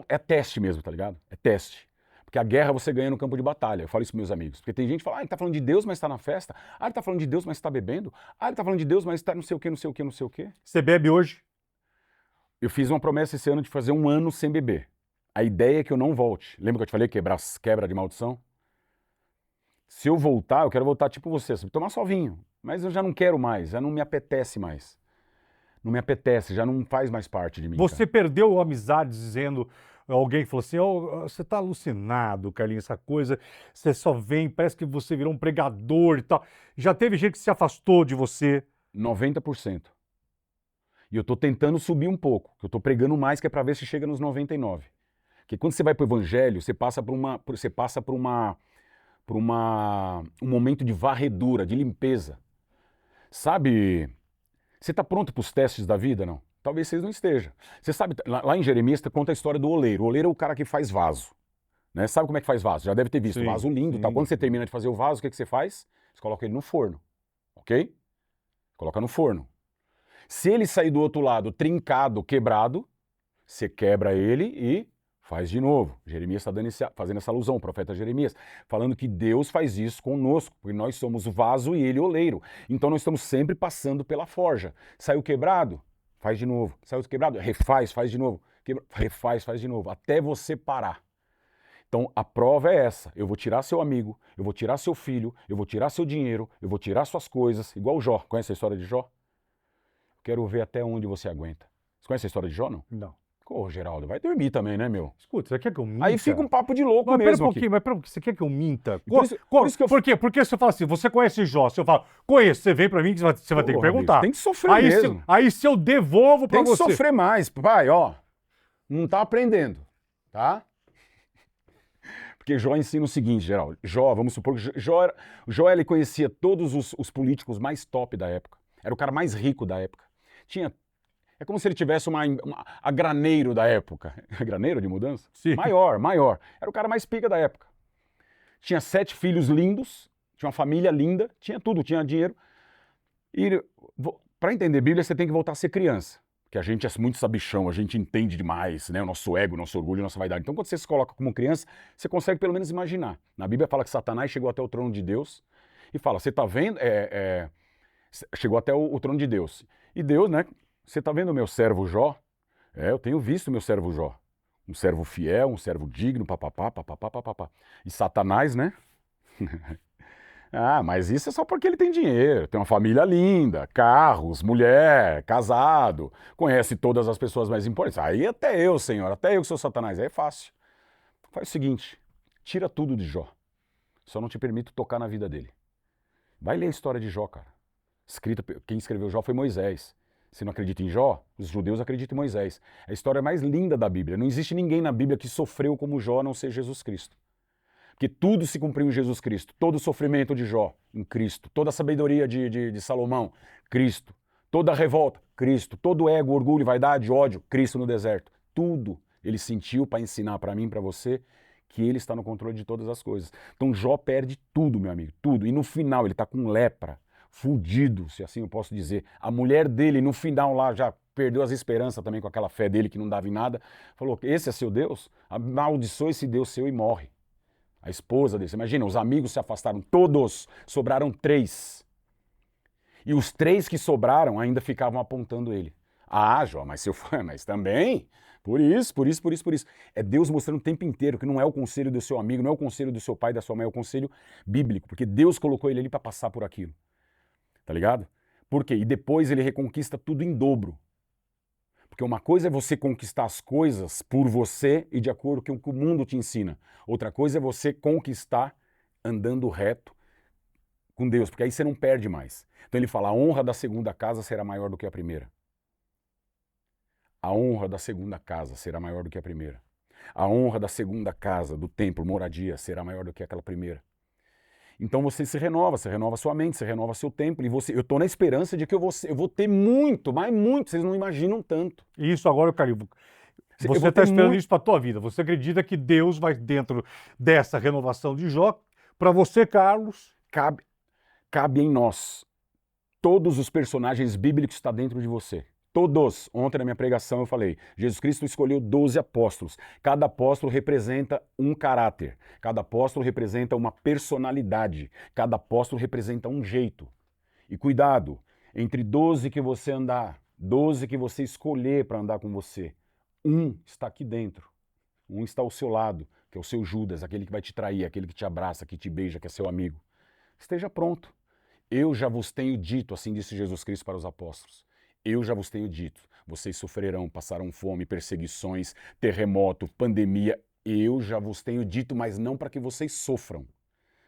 É teste mesmo, tá ligado? É teste. Porque a guerra você ganha no campo de batalha. Eu falo isso pros meus amigos. Porque tem gente que fala, ele tá falando de Deus, mas tá na festa. Ele tá falando de Deus, mas tá bebendo. Ele tá falando de Deus, mas tá não sei o quê, não sei o quê, não sei o quê. Você bebe hoje? Eu fiz uma promessa esse ano de fazer 1 ano sem beber. A ideia é que eu não volte. Lembra que eu te falei quebra de maldição? Se eu voltar, eu quero voltar tipo você, tomar só vinho. Mas eu já não quero mais, já não me apetece mais. Não me apetece, já não faz mais parte de mim. Você cara. perdeu amizades dizendo. Alguém falou assim, você tá alucinado, Carlinhos, essa coisa, você só vem, parece que você virou um pregador e tal. Já teve gente que se afastou de você? 90%. E eu tô tentando subir um pouco, que eu tô pregando mais, que é pra ver se chega nos 99%. Porque quando você vai pro evangelho, você passa por um momento de varredura, de limpeza. Sabe, você tá pronto pros testes da vida, não? Talvez vocês não estejam. Você sabe, lá em Jeremias conta a história do oleiro. O oleiro é o cara que faz vaso. Né? Sabe como é que faz vaso? Já deve ter visto. Sim, vaso lindo. Tal. Quando você termina de fazer o vaso, o que você faz? Você coloca ele no forno. Ok? Coloca no forno. Se ele sair do outro lado trincado, quebrado, você quebra ele e faz de novo. Jeremias está fazendo essa alusão, o profeta Jeremias, falando que Deus faz isso conosco, porque nós somos o vaso e ele o oleiro. Então nós estamos sempre passando pela forja. Saiu quebrado? Faz de novo. Saiu quebrado? Refaz, faz de novo. Refaz, faz de novo. Até você parar. Então a prova é essa. Eu vou tirar seu amigo, eu vou tirar seu filho, eu vou tirar seu dinheiro, eu vou tirar suas coisas. Igual o Jó. Conhece a história de Jó? Quero ver até onde você aguenta. Você conhece a história de Jó, não? Não. Ô, Geraldo, vai dormir também, né, meu? Escuta, você quer que eu minta? Aí fica um papo de louco mas mesmo pera um pouquinho, aqui. mas pera um pouquinho, você quer que eu minta? Por quê? Porque se eu falo assim, você conhece Jó, se eu falo, conheço, você vem pra mim, você vai ter que perguntar. Amigo, tem que sofrer mesmo. Aí se eu devolvo pra você... Tem que sofrer mais, pai, ó. Não tá aprendendo, tá? Porque Jó ensina o seguinte, Geraldo. Jó, vamos supor que Jó ele conhecia todos os políticos mais top da época. Era o cara mais rico da época. É como se ele tivesse a graneiro da época. Graneiro de mudança? Sim. Maior. Era o cara mais pica da época. Tinha 7 filhos lindos, tinha uma família linda, tinha tudo, tinha dinheiro. E para entender Bíblia, você tem que voltar a ser criança. Porque a gente é muito sabichão, a gente entende demais, né? O nosso ego, o nosso orgulho, a nossa vaidade. Então, quando você se coloca como criança, você consegue pelo menos imaginar. Na Bíblia fala que Satanás chegou até o trono de Deus e fala, você tá vendo? Chegou até o trono de Deus. E Deus, né? Você tá vendo o meu servo Jó? Eu tenho visto o meu servo Jó. Um servo fiel, um servo digno, papapá. E Satanás, né? Mas isso é só porque ele tem dinheiro, tem uma família linda, carros, mulher, casado, conhece todas as pessoas mais importantes. Aí até eu, Senhor, até eu que sou Satanás, aí é fácil. Faz o seguinte, tira tudo de Jó. Só não te permito tocar na vida dele. Vai ler a história de Jó, cara. Quem escreveu Jó foi Moisés. Você não acredita em Jó? Os judeus acreditam em Moisés. É a história mais linda da Bíblia. Não existe ninguém na Bíblia que sofreu como Jó, a não ser Jesus Cristo. Porque tudo se cumpriu em Jesus Cristo. Todo o sofrimento de Jó, em Cristo. Toda a sabedoria de Salomão, Cristo. Toda a revolta, Cristo. Todo o ego, orgulho, vaidade, ódio, Cristo no deserto. Tudo ele sentiu para ensinar para mim e para você que ele está no controle de todas as coisas. Então Jó perde tudo, meu amigo, tudo. E no final ele está com lepra, fudido, se assim eu posso dizer. A mulher dele, no final lá, já perdeu as esperanças também com aquela fé dele que não dava em nada. Falou, esse é seu Deus? Amaldiçoa esse Deus seu e morre. A esposa dele, imagina, os amigos se afastaram todos, sobraram 3. E os 3 que sobraram ainda ficavam apontando ele. Ah, Jó, mas se eu for, mas também, por isso. É Deus mostrando o tempo inteiro que não é o conselho do seu amigo, não é o conselho do seu pai, da sua mãe, é o conselho bíblico, porque Deus colocou ele ali para passar por aquilo. Tá ligado? Por quê? E depois ele reconquista tudo em dobro. Porque uma coisa é você conquistar as coisas por você e de acordo com o que o mundo te ensina. Outra coisa é você conquistar andando reto com Deus, porque aí você não perde mais. Então ele fala, a honra da segunda casa será maior do que a primeira. A honra da segunda casa será maior do que a primeira. A honra da segunda casa, do templo, moradia, será maior do que aquela primeira. Então você renova sua mente, você renova seu templo. E eu estou na esperança de que eu vou ter muito, mas muito, vocês não imaginam tanto. Isso agora, Carlinhos, você está esperando isso para a tua vida. Você acredita que Deus vai dentro dessa renovação de Jó? Para você, Carlos... Cabe em nós. Todos os personagens bíblicos estão dentro de você. Todos. Ontem na minha pregação eu falei, Jesus Cristo escolheu 12 apóstolos. Cada apóstolo representa um caráter. Cada apóstolo representa uma personalidade. Cada apóstolo representa um jeito. E cuidado, entre 12 que você andar, 12 que você escolher para andar com você, um está aqui dentro. Um está ao seu lado, que é o seu Judas, aquele que vai te trair, aquele que te abraça, que te beija, que é seu amigo. Esteja pronto. Eu já vos tenho dito, assim disse Jesus Cristo para os apóstolos. Eu já vos tenho dito, vocês sofrerão, passarão fome, perseguições, terremoto, pandemia. Eu já vos tenho dito, mas não para que vocês sofram,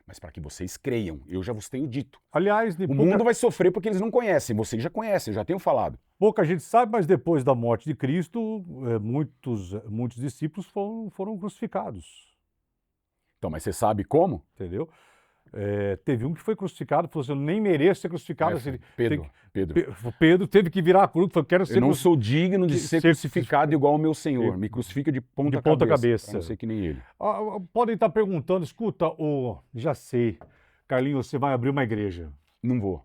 mas para que vocês creiam. Eu já vos tenho dito. Aliás, o mundo vai sofrer porque eles não conhecem, vocês já conhecem, eu já tenho falado. Pouca gente sabe, mas depois da morte de Cristo, muitos discípulos foram crucificados. Então, mas você sabe como? Entendeu? Teve um que foi crucificado, falou assim, eu nem mereço ser crucificado. Pedro teve que virar a cruz, falou, quero ser eu não sou digno de ser crucificado igual ao meu Senhor, me crucifica de ponta cabeça. Pra não ser que nem ele. Podem estar perguntando, escuta, já sei, Carlinhos, você vai abrir uma igreja. Não vou.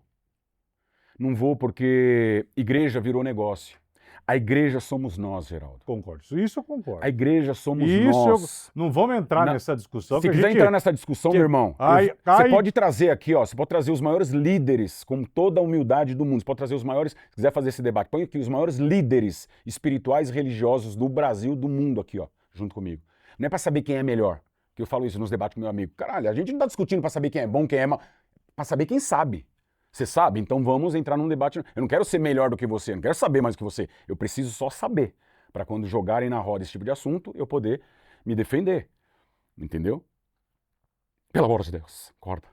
Não vou porque igreja virou negócio. A igreja somos nós, Geraldo. Concordo. Isso eu concordo. A igreja somos nós. Não vamos entrar nessa discussão. Se quiser entrar nessa discussão, meu irmão, você pode trazer aqui, você pode trazer os maiores líderes, com toda a humildade do mundo. Você pode trazer os maiores, se quiser fazer esse debate, põe aqui os maiores líderes espirituais e religiosos do Brasil, do mundo aqui, junto comigo. Não é para saber quem é melhor, que eu falo isso nos debates com meu amigo. Caralho, a gente não tá discutindo para saber quem é bom, quem é mal, para saber quem sabe. Você sabe? Então vamos entrar num debate. Eu não quero ser melhor do que você, eu não quero saber mais do que você. Eu preciso só saber, para quando jogarem na roda esse tipo de assunto, eu poder me defender. Entendeu? Pelo amor de Deus, corta.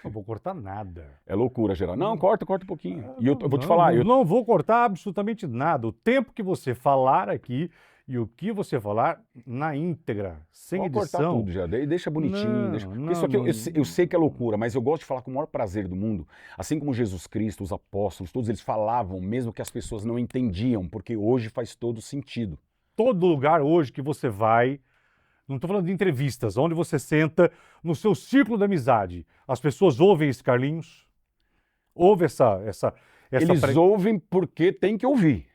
Não vou cortar nada. É loucura, Geraldo. Não, corta um pouquinho. E eu vou te falar... Eu não vou cortar absolutamente nada. O tempo que você falar aqui e o que você falar na íntegra, sem edição... Pode cortar tudo, já. Deixa bonitinho. Isso aqui eu sei que é loucura, mas eu gosto de falar com o maior prazer do mundo. Assim como Jesus Cristo, os apóstolos, todos eles falavam, mesmo que as pessoas não entendiam, porque hoje faz todo sentido. Todo lugar hoje que você vai... Não estou falando de entrevistas, onde você senta no seu círculo de amizade. As pessoas ouvem esse Carlinhos? Ouve Eles ouvem porque tem que ouvir,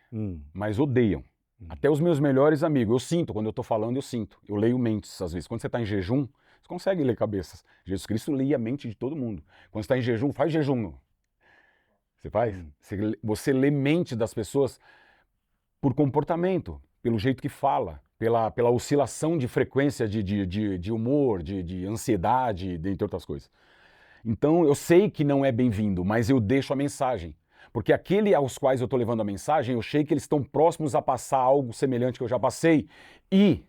mas odeiam. Até os meus melhores amigos. Eu sinto, quando eu estou falando, eu sinto. Eu leio mentes, às vezes. Quando você está em jejum, você consegue ler cabeças. Jesus Cristo lia a mente de todo mundo. Quando você está em jejum, faz jejum. Você faz? Você lê mente das pessoas por comportamento, pelo jeito que fala, pela oscilação de frequência de humor, de ansiedade, dentre outras coisas. Então, eu sei que não é bem-vindo, mas eu deixo a mensagem. Porque aquele aos quais eu estou levando a mensagem, eu sei que eles estão próximos a passar algo semelhante que eu já passei. E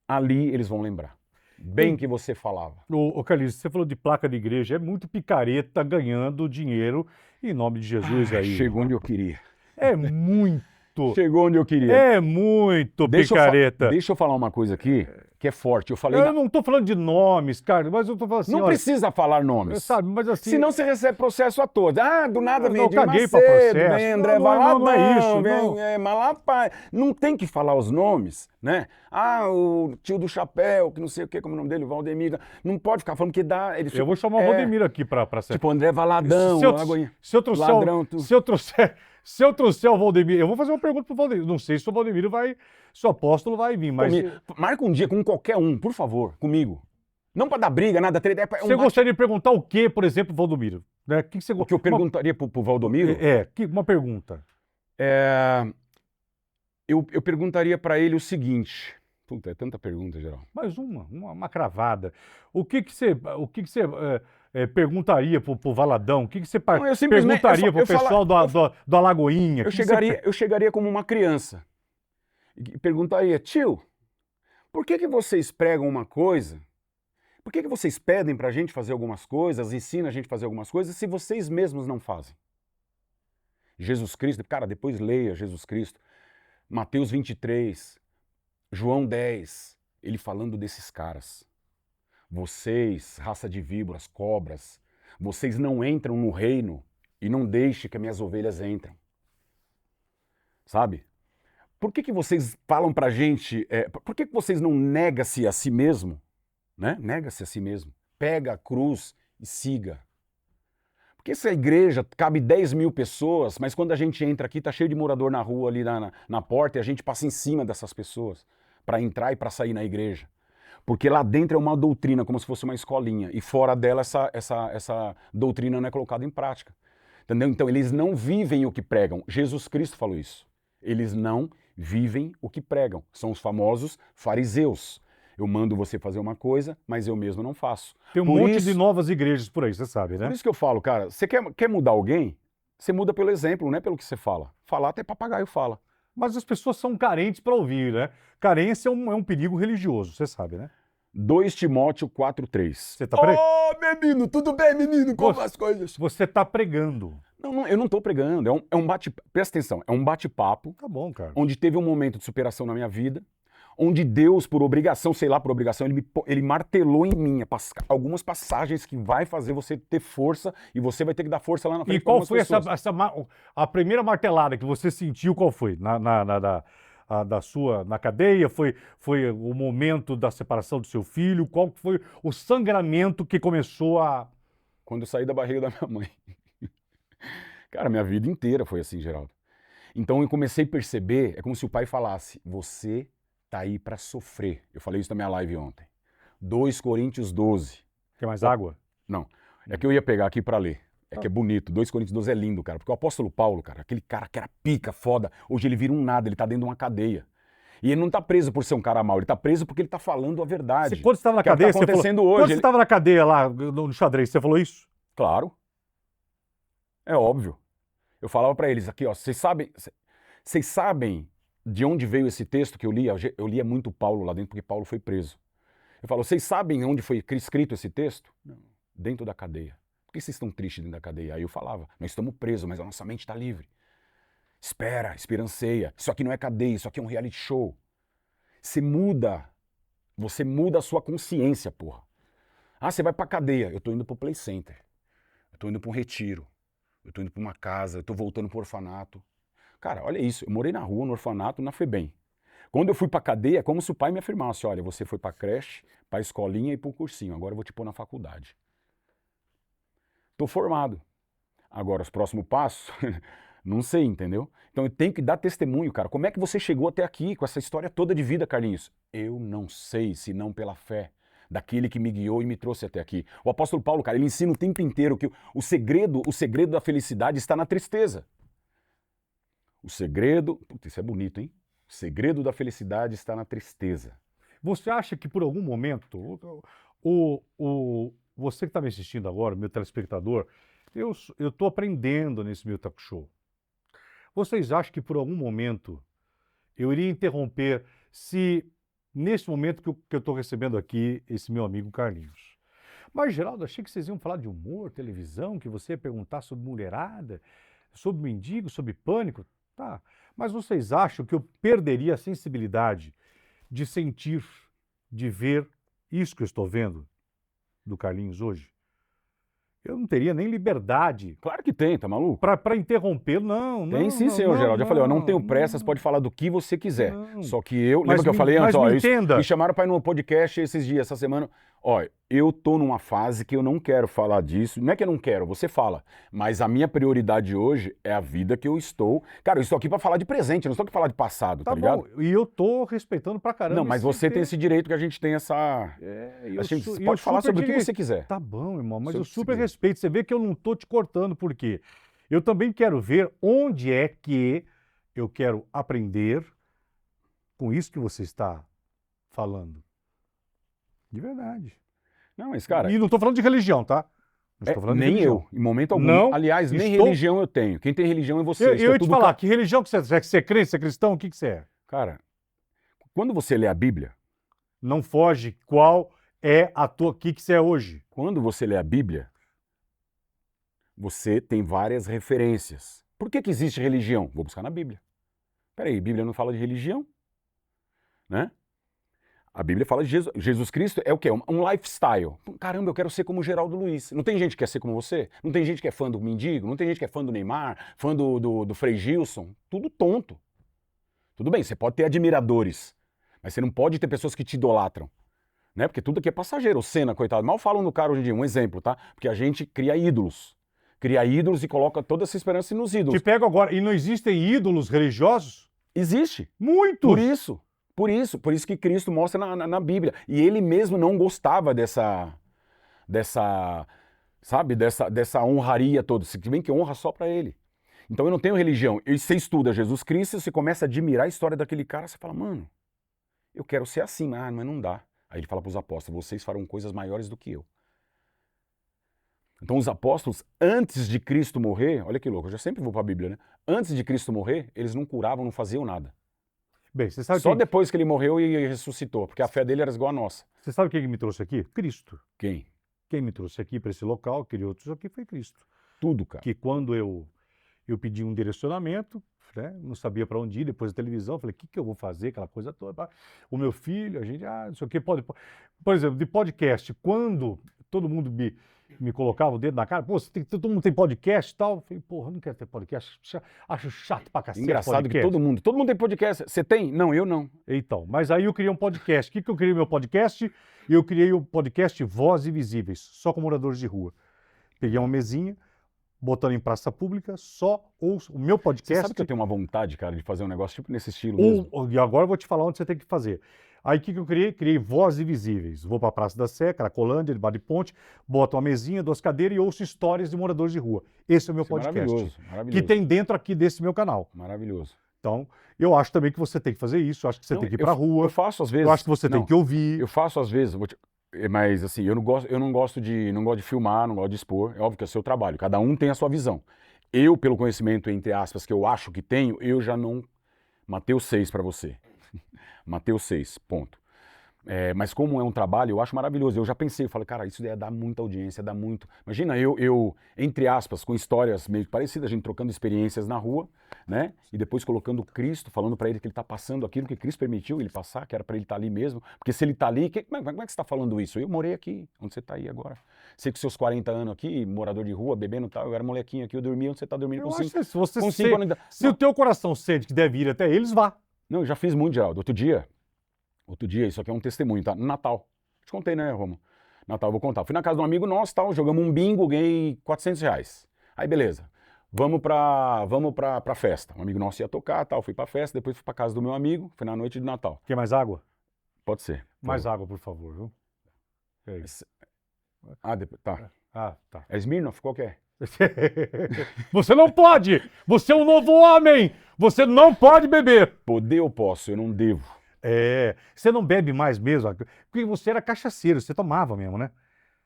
ali eles vão lembrar. Bem que você falava. Carlinhos, você falou de placa de igreja, é muito picareta ganhando dinheiro em nome de Jesus aí. Chegou onde eu queria. É muito. Chegou onde eu queria. É muito picareta. Deixa eu falar uma coisa aqui, que é forte. Eu falei... Eu não tô falando de nomes, cara, mas eu tô falando assim, não olha, precisa falar nomes. sabe, mas assim... Senão você recebe processo a todos. Ah, do nada vem Edir caguei pra Macedo, processo. vem André Não é isso, Valadão, não. vem Malapai. Não tem que falar os nomes, né? Ah, o tio do chapéu, que não sei o que, como é o nome dele, o Valdemir. Não pode ficar falando que dá... Eu vou chamar o Valdemir aqui pra ser... Tipo, André Valadão, se eu trouxer ladrão, se eu trouxer o Valdemir, eu vou fazer uma pergunta pro Valdemir. Não sei se o Valdemir vai, se o apóstolo vai vir, mas... Marca um dia com qualquer um, por favor, comigo. Não pra dar briga, nada, treta. Você gostaria de perguntar o quê, por exemplo, Valdomiro? Né? O que eu perguntaria pro Valdomiro? Uma pergunta. Eu perguntaria pra ele o seguinte... Puta, é tanta pergunta, Geraldo. Mais uma cravada. O que você perguntaria pro Valadão? O que você perguntaria pro pessoal do Alagoinha? Eu chegaria como uma criança e perguntaria, tio, por que vocês pregam uma coisa? Por que vocês pedem pra gente fazer algumas coisas, ensinam a gente a fazer algumas coisas, se vocês mesmos não fazem? Jesus Cristo, cara, depois leia Jesus Cristo. Mateus 23, João 10, ele falando desses caras. Vocês, raça de víboras, cobras, vocês não entram no reino e não deixem que as minhas ovelhas entrem. Sabe? Por que vocês falam pra gente, por que vocês não negam-se a si mesmo? Né? Nega-se a si mesmo. Pega a cruz e siga. Porque essa igreja cabe 10 mil pessoas, mas quando a gente entra aqui, tá cheio de morador na rua ali na porta e a gente passa em cima dessas pessoas para entrar e para sair na igreja. Porque lá dentro é uma doutrina, como se fosse uma escolinha, e fora dela essa doutrina não é colocada em prática. Entendeu? Então eles não vivem o que pregam. Jesus Cristo falou isso. Eles não vivem o que pregam. São os famosos fariseus. Eu mando você fazer uma coisa, mas eu mesmo não faço. Tem um monte de novas igrejas por aí, você sabe, né? Por isso que eu falo, cara, você quer mudar alguém? Você muda pelo exemplo, não é pelo que você fala. Falar até papagaio fala. Mas as pessoas são carentes para ouvir, né? Carência é um perigo religioso, você sabe, né? 2 Timóteo 4:3. Você tá pregando? Menino, tudo bem, menino? Como as coisas? Você tá pregando. Não, eu não tô pregando. É um bate-papo. Presta atenção, é um bate-papo. Tá bom, cara. Onde teve um momento de superação na minha vida. Onde Deus, por obrigação, sei lá, por obrigação, ele martelou em mim algumas passagens que vai fazer você ter força e você vai ter que dar força lá na frente. E qual foi a primeira martelada que você sentiu? Qual foi? Na cadeia? Foi o momento da separação do seu filho? Qual foi o sangramento que começou a... Quando eu saí da barriga da minha mãe. Cara, minha vida inteira foi assim, Geraldo. Então eu comecei a perceber, é como se o pai falasse, você tá aí para sofrer. Eu falei isso na minha live ontem. 2 Coríntios 12. Quer mais água? Não. É que eu ia pegar aqui para ler. É que é bonito. 2 Coríntios 12 é lindo, cara. Porque o apóstolo Paulo, cara, aquele cara que era pica, foda, hoje ele vira um nada, ele tá dentro de uma cadeia. E ele não tá preso por ser um cara mau, ele tá preso porque ele tá falando a verdade. Quando você estava na cadeia, tá acontecendo hoje. Quando você estava na cadeia lá no xadrez, você falou isso? Claro. É óbvio. Eu falava para eles aqui, ó, vocês sabem de onde veio esse texto que eu lia? Eu lia muito Paulo lá dentro, porque Paulo foi preso. Eu falo, vocês sabem onde foi escrito esse texto? Não, dentro da cadeia. Por que vocês estão tristes dentro da cadeia? Aí eu falava, nós estamos presos, mas a nossa mente está livre. Espera, esperanceia. Isso aqui não é cadeia, isso aqui é um reality show. Você muda a sua consciência, porra. Ah, você vai pra cadeia. Eu tô indo pro play center. Eu tô indo pra um retiro. Eu tô indo pra uma casa, eu tô voltando pro orfanato. Cara, olha isso, eu morei na rua, no orfanato, na FEBEM. Quando eu fui pra cadeia, é como se o pai me afirmasse, olha, você foi pra creche, pra escolinha e pro cursinho, agora eu vou te pôr na faculdade. Tô formado. Agora, os próximos passos, não sei, entendeu? Então eu tenho que dar testemunho, cara. Como é que você chegou até aqui com essa história toda de vida, Carlinhos? Eu não sei, senão pela fé daquele que me guiou e me trouxe até aqui. O apóstolo Paulo, cara, ele ensina o tempo inteiro que o segredo da felicidade está na tristeza. O segredo... Puta, isso é bonito, hein? O segredo da felicidade está na tristeza. Você acha que por algum momento, você que está me assistindo agora, meu telespectador, eu estou aprendendo nesse meu talk show. Vocês acham que por algum momento eu iria interromper se, nesse momento que eu estou recebendo aqui, esse meu amigo Carlinhos? Mas, Geraldo, achei que vocês iam falar de humor, televisão, que você ia perguntar sobre mulherada, sobre mendigo, sobre pânico. Tá, mas vocês acham que eu perderia a sensibilidade de sentir de ver isso que eu estou vendo do Carlinhos hoje, eu não teria nem liberdade Claro que tem, tá maluco? para interrompê-lo. Não, Tem não, sim, não, senhor não, Geraldo. Já falei, ó, não tenho pressa, não, você pode falar do que você quiser. não. Só que eu. Mas Lembra que eu me- falei antes, mas ó, me entenda. me chamaram pra ir num podcast esses dias, essa semana. Ó, eu tô numa fase que eu não quero falar disso. Não é que eu não quero, você fala. Mas a minha prioridade hoje é a vida que eu estou. Cara, eu estou aqui pra falar de presente, eu não estou aqui pra falar de passado, tá ligado? Bom, e eu tô respeitando pra caramba. Não, mas esse você tem tempo. esse direito que a gente tem essa. Eu A gente su- pode eu falar super sobre o que direito. você quiser. Tá bom, irmão, mas Sobre eu o que você super quiser. respeito. Você vê que eu não tô te cortando, por quê? Eu também quero ver onde é que eu quero aprender com isso que você está falando. De verdade. Não, mas, cara, E não tô falando de religião, tá? Não estou falando de nem religião. eu, em momento algum. Não Aliás, nem estou- religião eu tenho. Quem tem religião é você. Eu Isso é ia te tudo falar, que religião que você é? Você é crente, você é cristão? O que você é? Cara, quando você lê a Bíblia, Não foge qual é a tua... O que você é hoje? quando você lê a Bíblia, você tem várias referências. Por que que existe religião? Vou buscar na Bíblia. Peraí, a Bíblia não fala de religião, né? A Bíblia fala de Jesus. Jesus Cristo é o quê? Um lifestyle. Caramba, eu quero ser como o Geraldo Luiz. Não tem gente que quer ser como você? Não tem gente que é fã do Mendigo? Não tem gente que é fã do Neymar? Fã do Frei Gilson? Tudo tonto. Tudo bem, você pode ter admiradores, mas você não pode ter pessoas que te idolatram. Né? Porque tudo aqui é passageiro. O Senna, coitado, mal falam no cara hoje em dia. Um exemplo, tá? Porque a gente cria ídolos. Cria ídolos e coloca toda essa esperança nos Te ídolos. pego agora. E não existem ídolos religiosos? Existe. Muitos! Por isso que Cristo mostra na Bíblia. E ele mesmo não gostava sabe, dessa honraria toda. Se bem que honra só para ele. Então eu não tenho religião. E você estuda Jesus Cristo, você começa a admirar a história daquele cara, você fala, mano, eu quero ser assim, mas não dá. Aí ele fala para os apóstolos, vocês farão coisas maiores do que eu. Então os apóstolos, antes de Cristo morrer, olha que louco, eu já sempre vou para a Bíblia, né? Antes de Cristo morrer, eles não curavam, não faziam nada. Bem, você sabe, Só depois que ele morreu e ressuscitou, porque a fé dele era igual a nossa. você sabe quem me trouxe aqui? Cristo. Quem? Quem me trouxe aqui para esse local, criou tudo isso aqui, foi Cristo. Tudo, cara. Que quando eu pedi um direcionamento, né, não sabia para onde ir, depois da televisão, falei, o que eu vou fazer, aquela coisa toda. O meu filho, a gente, não sei o que, pode... Por exemplo, de podcast, quando todo mundo me colocava o dedo na cara, pô, todo mundo tem podcast e tal, eu falei, porra, eu não quero ter podcast, acho chato pra cacete Engraçado podcast. que todo mundo tem podcast. Você tem? Não, eu não. Então, mas aí eu criei um podcast. O que eu criei meu podcast? Eu criei o podcast Voz Invisíveis, só com moradores de rua. Peguei uma mesinha, botando em praça pública, só ouço o meu Você podcast. sabe que eu tenho uma vontade, cara, de fazer um negócio tipo nesse estilo mesmo? E agora eu vou te falar onde você tem que fazer. Aí o que eu criei? Criei Voz Invisíveis. Vou para a Praça da Sé, Cracolândia, debaixo de ponte, boto uma mesinha, duas cadeiras e ouço histórias de moradores de rua. Esse é o meu Isso é podcast. maravilhoso, Que maravilhoso. tem dentro aqui desse meu canal. Maravilhoso. Então, eu acho também que você tem que fazer isso. Eu acho que você Não, tem que ir para a rua. Eu faço às vezes. Eu acho que você tem Não, que ouvir. Eu faço às vezes, mas assim, eu não gosto de filmar, não gosto de expor. É óbvio que é o seu trabalho, cada um tem a sua visão. Eu, pelo conhecimento, entre aspas, que eu acho que tenho, eu já não... Mateus 6 para você. Mateus 6, ponto. Mas como é um trabalho, eu acho maravilhoso. Eu já pensei, eu falei, cara, isso ia dar muita audiência, dá muito... Imagina, eu, entre aspas, com histórias meio parecidas, a gente trocando experiências na rua, né? E depois colocando Cristo, falando para ele que ele está passando aquilo que Cristo permitiu ele passar, que era para ele estar ali mesmo. Porque se ele está ali, como é que você está falando isso? Eu morei aqui, onde você está aí agora. Você com seus 40 anos aqui, morador de rua, bebendo e tal, eu era molequinho aqui, eu dormia onde você está dormindo Eu com acho 5 que se você com se, 5 anos de idade. se o teu coração sente que deve ir até eles, vá. Não, eu já fiz muito, Geraldo. Outro dia, isso aqui é um testemunho, tá? No Natal. Te contei, né, Romo? Natal, eu vou contar. Fui na casa de um amigo nosso, tal, jogamos um bingo, ganhei R$400. Aí, beleza. Vamos pra festa. Um amigo nosso ia tocar, tal, fui pra festa, depois fui pra casa do meu amigo, foi na noite de Natal. Quer mais água? Pode ser. Mais água, por favor, viu? É isso. Depois, tá. Tá. É Smirnoff? Qual que é? Você não pode! Você é um novo homem! Você não pode beber! Poder eu posso, eu não devo. Você não bebe mais mesmo, porque você era cachaceiro, você tomava mesmo, né?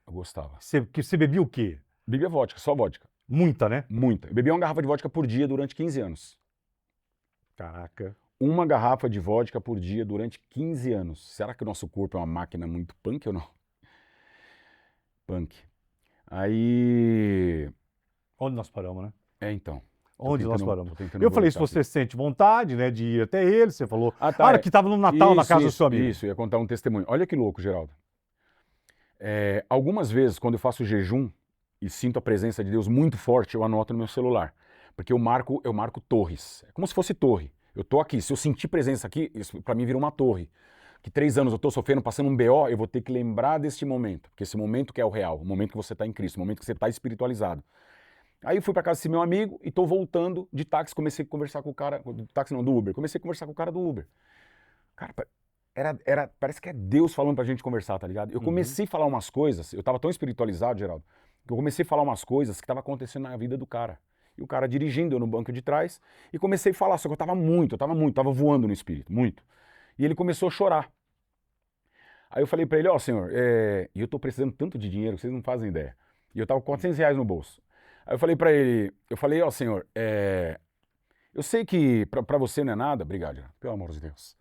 Eu gostava. Você bebia o quê? Bebia vodka, só vodka. Muita, né? Muita. Eu bebia uma garrafa de vodka por dia durante 15 anos. Caraca. Uma garrafa de vodka por dia durante 15 anos. Será que o nosso corpo é uma máquina muito punk ou não? Punk. Aí... Onde nós paramos, né? Então. Onde nós paramos? Tô tentando Eu falei, se voltar você aqui. sente vontade, né, de ir até ele, você falou, Tá, que estava no Natal na casa do seu amigo. Isso, eu ia contar um testemunho. Olha que louco, Geraldo. Algumas vezes, quando eu faço jejum e sinto a presença de Deus muito forte, eu anoto no meu celular. Porque eu marco torres. É como se fosse torre. Eu tô aqui, se eu sentir presença aqui, isso pra mim vira uma torre. Que 3 anos eu tô sofrendo, passando um BO, eu vou ter que lembrar deste momento. Porque esse momento que é o real, o momento que você tá em Cristo, o momento que você tá espiritualizado. Aí eu fui pra casa desse meu amigo e tô voltando de táxi, comecei a conversar com o cara, do Uber. Comecei a conversar com o cara do Uber. Cara, parece que é Deus falando pra gente conversar, tá ligado? Eu comecei a falar umas coisas, eu tava tão espiritualizado, Geraldo, que eu comecei a falar umas coisas que tava acontecendo na vida do cara. E o cara dirigindo, eu no banco de trás, e comecei a falar, só que eu tava voando no espírito, muito. E ele começou a chorar. Aí eu falei pra ele, senhor, e eu tô precisando tanto de dinheiro, vocês não fazem ideia. E eu tava com R$ 400 no bolso. Aí eu falei pra ele, senhor, eu sei que pra você não é nada, obrigado, pelo amor de Deus.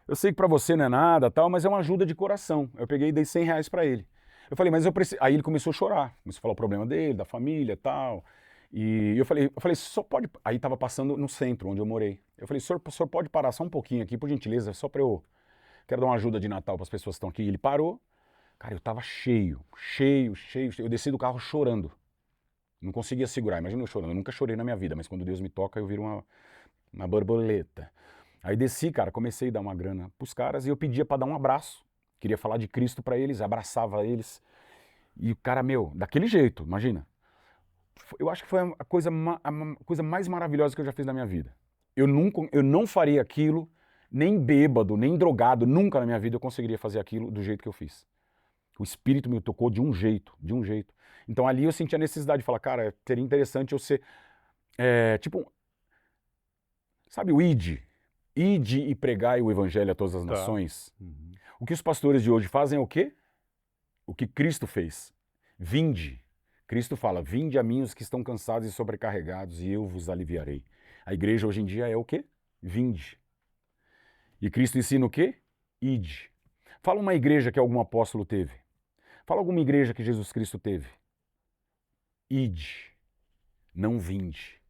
Eu sei que pra você não é nada, tal, mas é uma ajuda de coração. Eu peguei e dei R$ 100 pra ele. Eu falei, mas eu preciso... Aí ele começou a chorar, começou a falar o problema dele, da família, tal. E eu falei, só pode... Aí tava passando no centro, onde eu morei. Eu falei, senhor pode parar só um pouquinho aqui, por gentileza, só pra eu... Quero dar uma ajuda de Natal pras pessoas que estão aqui. E ele parou. Cara, eu tava cheio. Eu desci do carro chorando. Não conseguia segurar, imagina eu chorando. Eu nunca chorei na minha vida, mas quando Deus me toca, eu viro uma borboleta. Aí desci, cara, comecei a dar uma grana pros caras e eu pedia pra dar um abraço. Queria falar de Cristo pra eles, abraçava eles. E o cara, daquele jeito, imagina. Eu acho que foi a coisa mais maravilhosa que eu já fiz na minha vida. Eu não faria aquilo, nem bêbado, nem drogado, nunca na minha vida eu conseguiria fazer aquilo do jeito que eu fiz. O Espírito me tocou de um jeito. Então ali eu senti a necessidade de falar, cara, seria interessante eu ser, sabe o ide? Ide e pregai o evangelho a todas as nações. Uhum. O que os pastores de hoje fazem é o quê? O que Cristo fez. Vinde. Cristo fala, vinde a mim os que estão cansados e sobrecarregados e eu vos aliviarei. A igreja hoje em dia é o quê? Vinde. E Cristo ensina o quê? Ide. Fala uma igreja que algum apóstolo teve. Fala alguma igreja que Jesus Cristo teve. Ide, não vinde.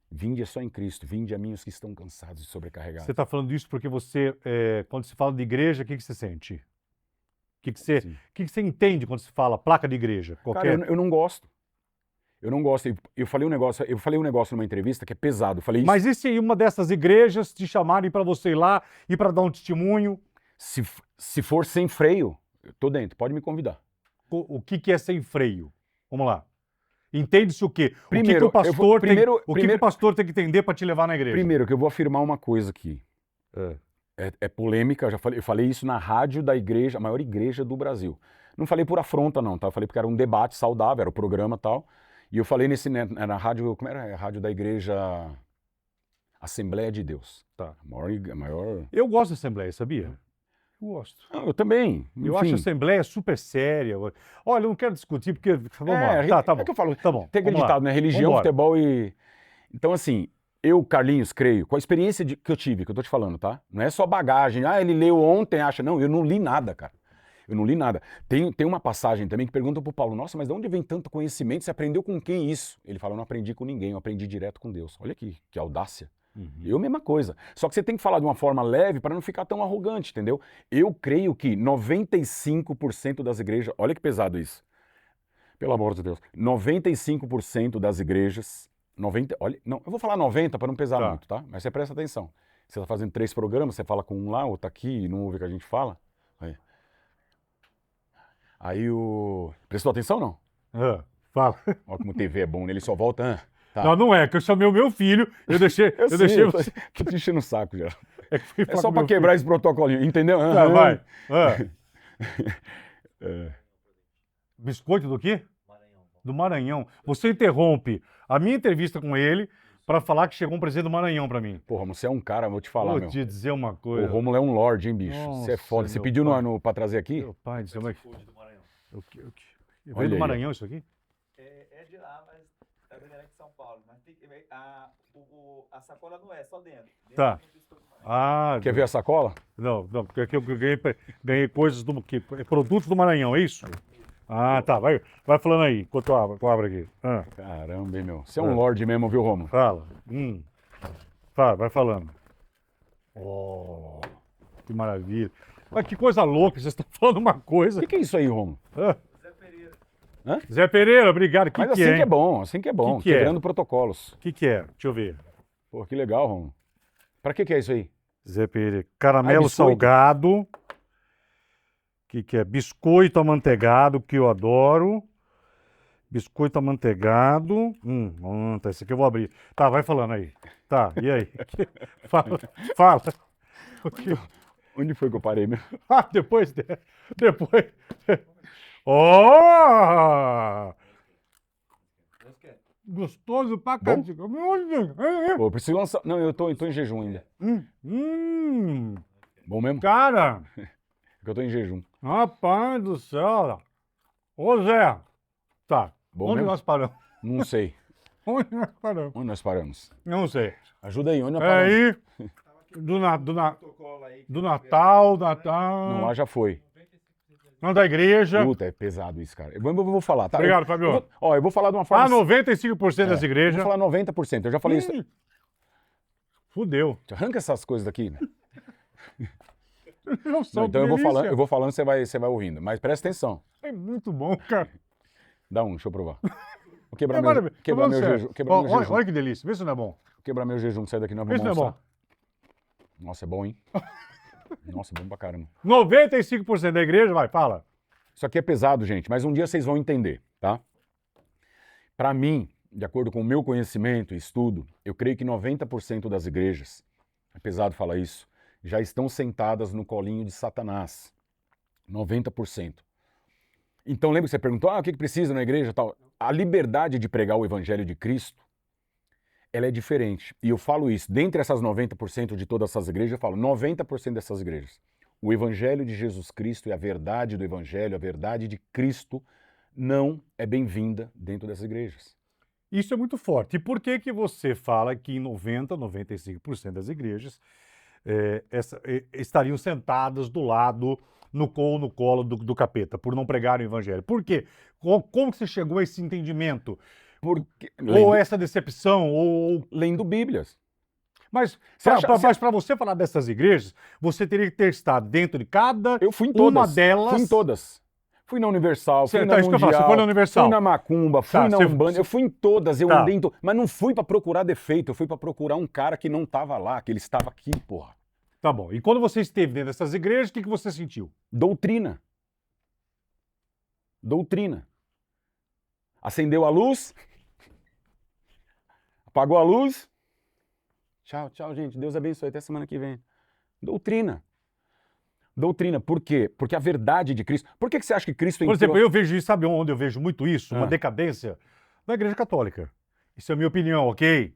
Vinde é só em Cristo. Vinde a mim os que estão cansados e sobrecarregados. Você está falando isso porque você, quando se fala de igreja, o que você sente? O que você entende quando se fala placa de igreja? Cara, eu não gosto. Eu não gosto. Eu falei um negócio numa entrevista que é pesado. Eu falei isso. Mas e se uma dessas igrejas te chamarem para você ir lá e para dar um testemunho? Se for sem freio, eu tô dentro. Pode me convidar. O que é sem freio? Vamos lá. Entende-se o quê? Primeiro, o que o pastor tem que entender para te levar na igreja? Primeiro, que eu vou afirmar uma coisa aqui. É polêmica, eu falei isso na rádio da igreja, a maior igreja do Brasil. Não falei por afronta não, tá? Eu falei porque era um debate saudável, era o programa e tal. E eu falei na rádio, como era? A rádio da igreja Assembleia de Deus. Tá. A maior... Eu gosto da Assembleia, sabia? Eu gosto. Eu também. Enfim. Eu acho a Assembleia super séria. Olha, eu não quero discutir porque... Vamos lá. Tá bom. É que eu falo, tá bom. Tem aquele ditado, né? Religião, futebol e... Então, assim, eu, Carlinhos, creio, com a experiência que eu tive, que eu tô te falando, tá? Não é só bagagem. Ele leu ontem, acha... Não, eu não li nada, cara. Eu não li nada. Tem uma passagem também que pergunta pro Paulo, nossa, mas de onde vem tanto conhecimento? Você aprendeu com quem isso? Ele fala, eu não aprendi com ninguém, eu aprendi direto com Deus. Olha aqui, que audácia. Eu, mesma coisa. Só que você tem que falar de uma forma leve para não ficar tão arrogante, entendeu? Eu creio que 95% das igrejas... Olha que pesado isso. Pelo amor de Deus. 95% das igrejas... eu vou falar 90% para não pesar muito, tá? Mas você presta atenção. Você tá fazendo 3 programas, você fala com um lá, outro aqui, e não ouve o que a gente fala. Aí o... Prestou atenção, não? Fala. Olha como TV é bom, né? Ele só volta... Tá. Não é, que eu chamei o meu filho, eu deixei você... Tô te enchendo o saco já. É só pra quebrar esse protocolinho, entendeu? Tá, vai. Biscoito do quê? Do Maranhão. Você interrompe a minha entrevista com ele para falar que chegou um presente do Maranhão para mim. Porra, você é um cara, vou te falar, Vou te dizer uma coisa. O Rômulo é um lorde, hein, bicho? Você é foda. Você pediu pra trazer aqui? Meu pai do céu, mas... do Maranhão. Veio do Maranhão isso aqui? É de lá, mas tá vendo de São Paulo. Mas a sacola não é, só dentro. Tá. Quer ver a sacola? Não, porque eu ganhei coisas produtos do Maranhão, é isso? Ah, tá. Vai falando aí, enquanto eu abro aqui. Ah, Caramba, hein, meu? Você é um lorde mesmo, viu, Romulo? fala. Fala, vai falando. Oh, que maravilha. Mas que coisa louca, vocês estão falando uma coisa. O que é isso aí, Romulo? Ah, Zé Pereira. Zé Pereira, obrigado. Mas Que assim é, que é bom, assim que é bom. Que é? Quebrando protocolos. O que é? Deixa eu ver. Pô, que legal, Romulo. Pra que é isso aí? Zé Pereira. Caramelo biscoito? salgado. O que é? Biscoito amanteigado, que eu adoro. Biscoito amanteigado. Tá, esse aqui eu vou abrir. Tá, vai falando aí. Tá, e aí? Fala, fala. O que- Onde foi que eu parei mesmo? Ah, depois. Ó! Gostoso pra Bom? caramba. Pô, eu preciso lançar. Não, eu tô em jejum ainda. Bom mesmo? Cara, É que eu tô em jejum. rapaz do céu. Ô Zé, tá. Bom Onde mesmo? nós paramos? Não sei. Onde nós paramos? Onde nós paramos? Eu não sei. Ajuda aí, onde nós paramos? Aí, Protocolo aí. do Natal, Não, lá já foi. não da igreja. Puta, é pesado isso, cara. Eu vou falar, tá? Obrigado, Fabio. Eu vou falar de uma forma. 95% das Eu igrejas. vou falar 90%. Eu já falei isso. Fudeu. Arranca essas coisas daqui, né? Não, Não, são então eu delícia. vou falando, você vai ouvindo. Mas presta atenção. É muito bom, cara. Dá um, deixa eu provar. Vou É quebrar maravilhoso. quebrar Tô meu falando jejum. sério. Quebrar Ó, meu olha, jejum. olha que delícia. Vê se não é bom. Quebrar meu jejum, sai daqui, nós Vê vamos se não é bom. almoçar. Nossa, é bom, hein? Nossa, é bom pra caramba. 95% da igreja, vai, fala. Isso aqui é pesado, gente, mas um dia vocês vão entender, tá? Para mim, de acordo com o meu conhecimento e estudo, eu creio que 90% das igrejas, é pesado falar isso, já estão sentadas no colinho de Satanás. 90%. Então lembra que você perguntou, o que precisa na igreja e tal? A liberdade de pregar o evangelho de Cristo, ela é diferente. E eu falo isso, dentre essas 90% de todas essas igrejas, eu falo 90% dessas igrejas. O evangelho de Jesus Cristo e a verdade do evangelho, a verdade de Cristo, não é bem-vinda dentro dessas igrejas. Isso é muito forte. E por que que você fala que em 95% das igrejas estariam sentadas do lado, no colo do capeta, por não pregarem o evangelho? Por quê? Como que você chegou a esse entendimento? Porque, Ou essa decepção? lendo Bíblias. Mas Você acha- para você falar dessas igrejas, você teria que ter estado dentro de cada Eu fui em todas. uma delas. Fui em todas. Fui na Universal, fui Tá, na isso que eu falo, Mundial, você foi na Universal. fui na Macumba, fui Tá, na você- Umbanda, eu fui em todas, eu Tá. andei em todas. Mas não fui pra procurar defeito, eu fui pra procurar um cara que não tava lá, que ele estava aqui, porra. Tá bom. E quando você esteve dentro dessas igrejas, o que que você sentiu? Doutrina. Doutrina. Acendeu a luz, apagou a luz. Tchau, tchau, gente. Deus abençoe. Até semana que vem. Doutrina. Doutrina. Por quê? Porque a verdade de Cristo. Por que você acha que Cristo Por entrou? exemplo, eu vejo isso, sabe onde eu vejo muito isso? Uma Ah. decadência da igreja católica. Isso é a minha opinião, ok?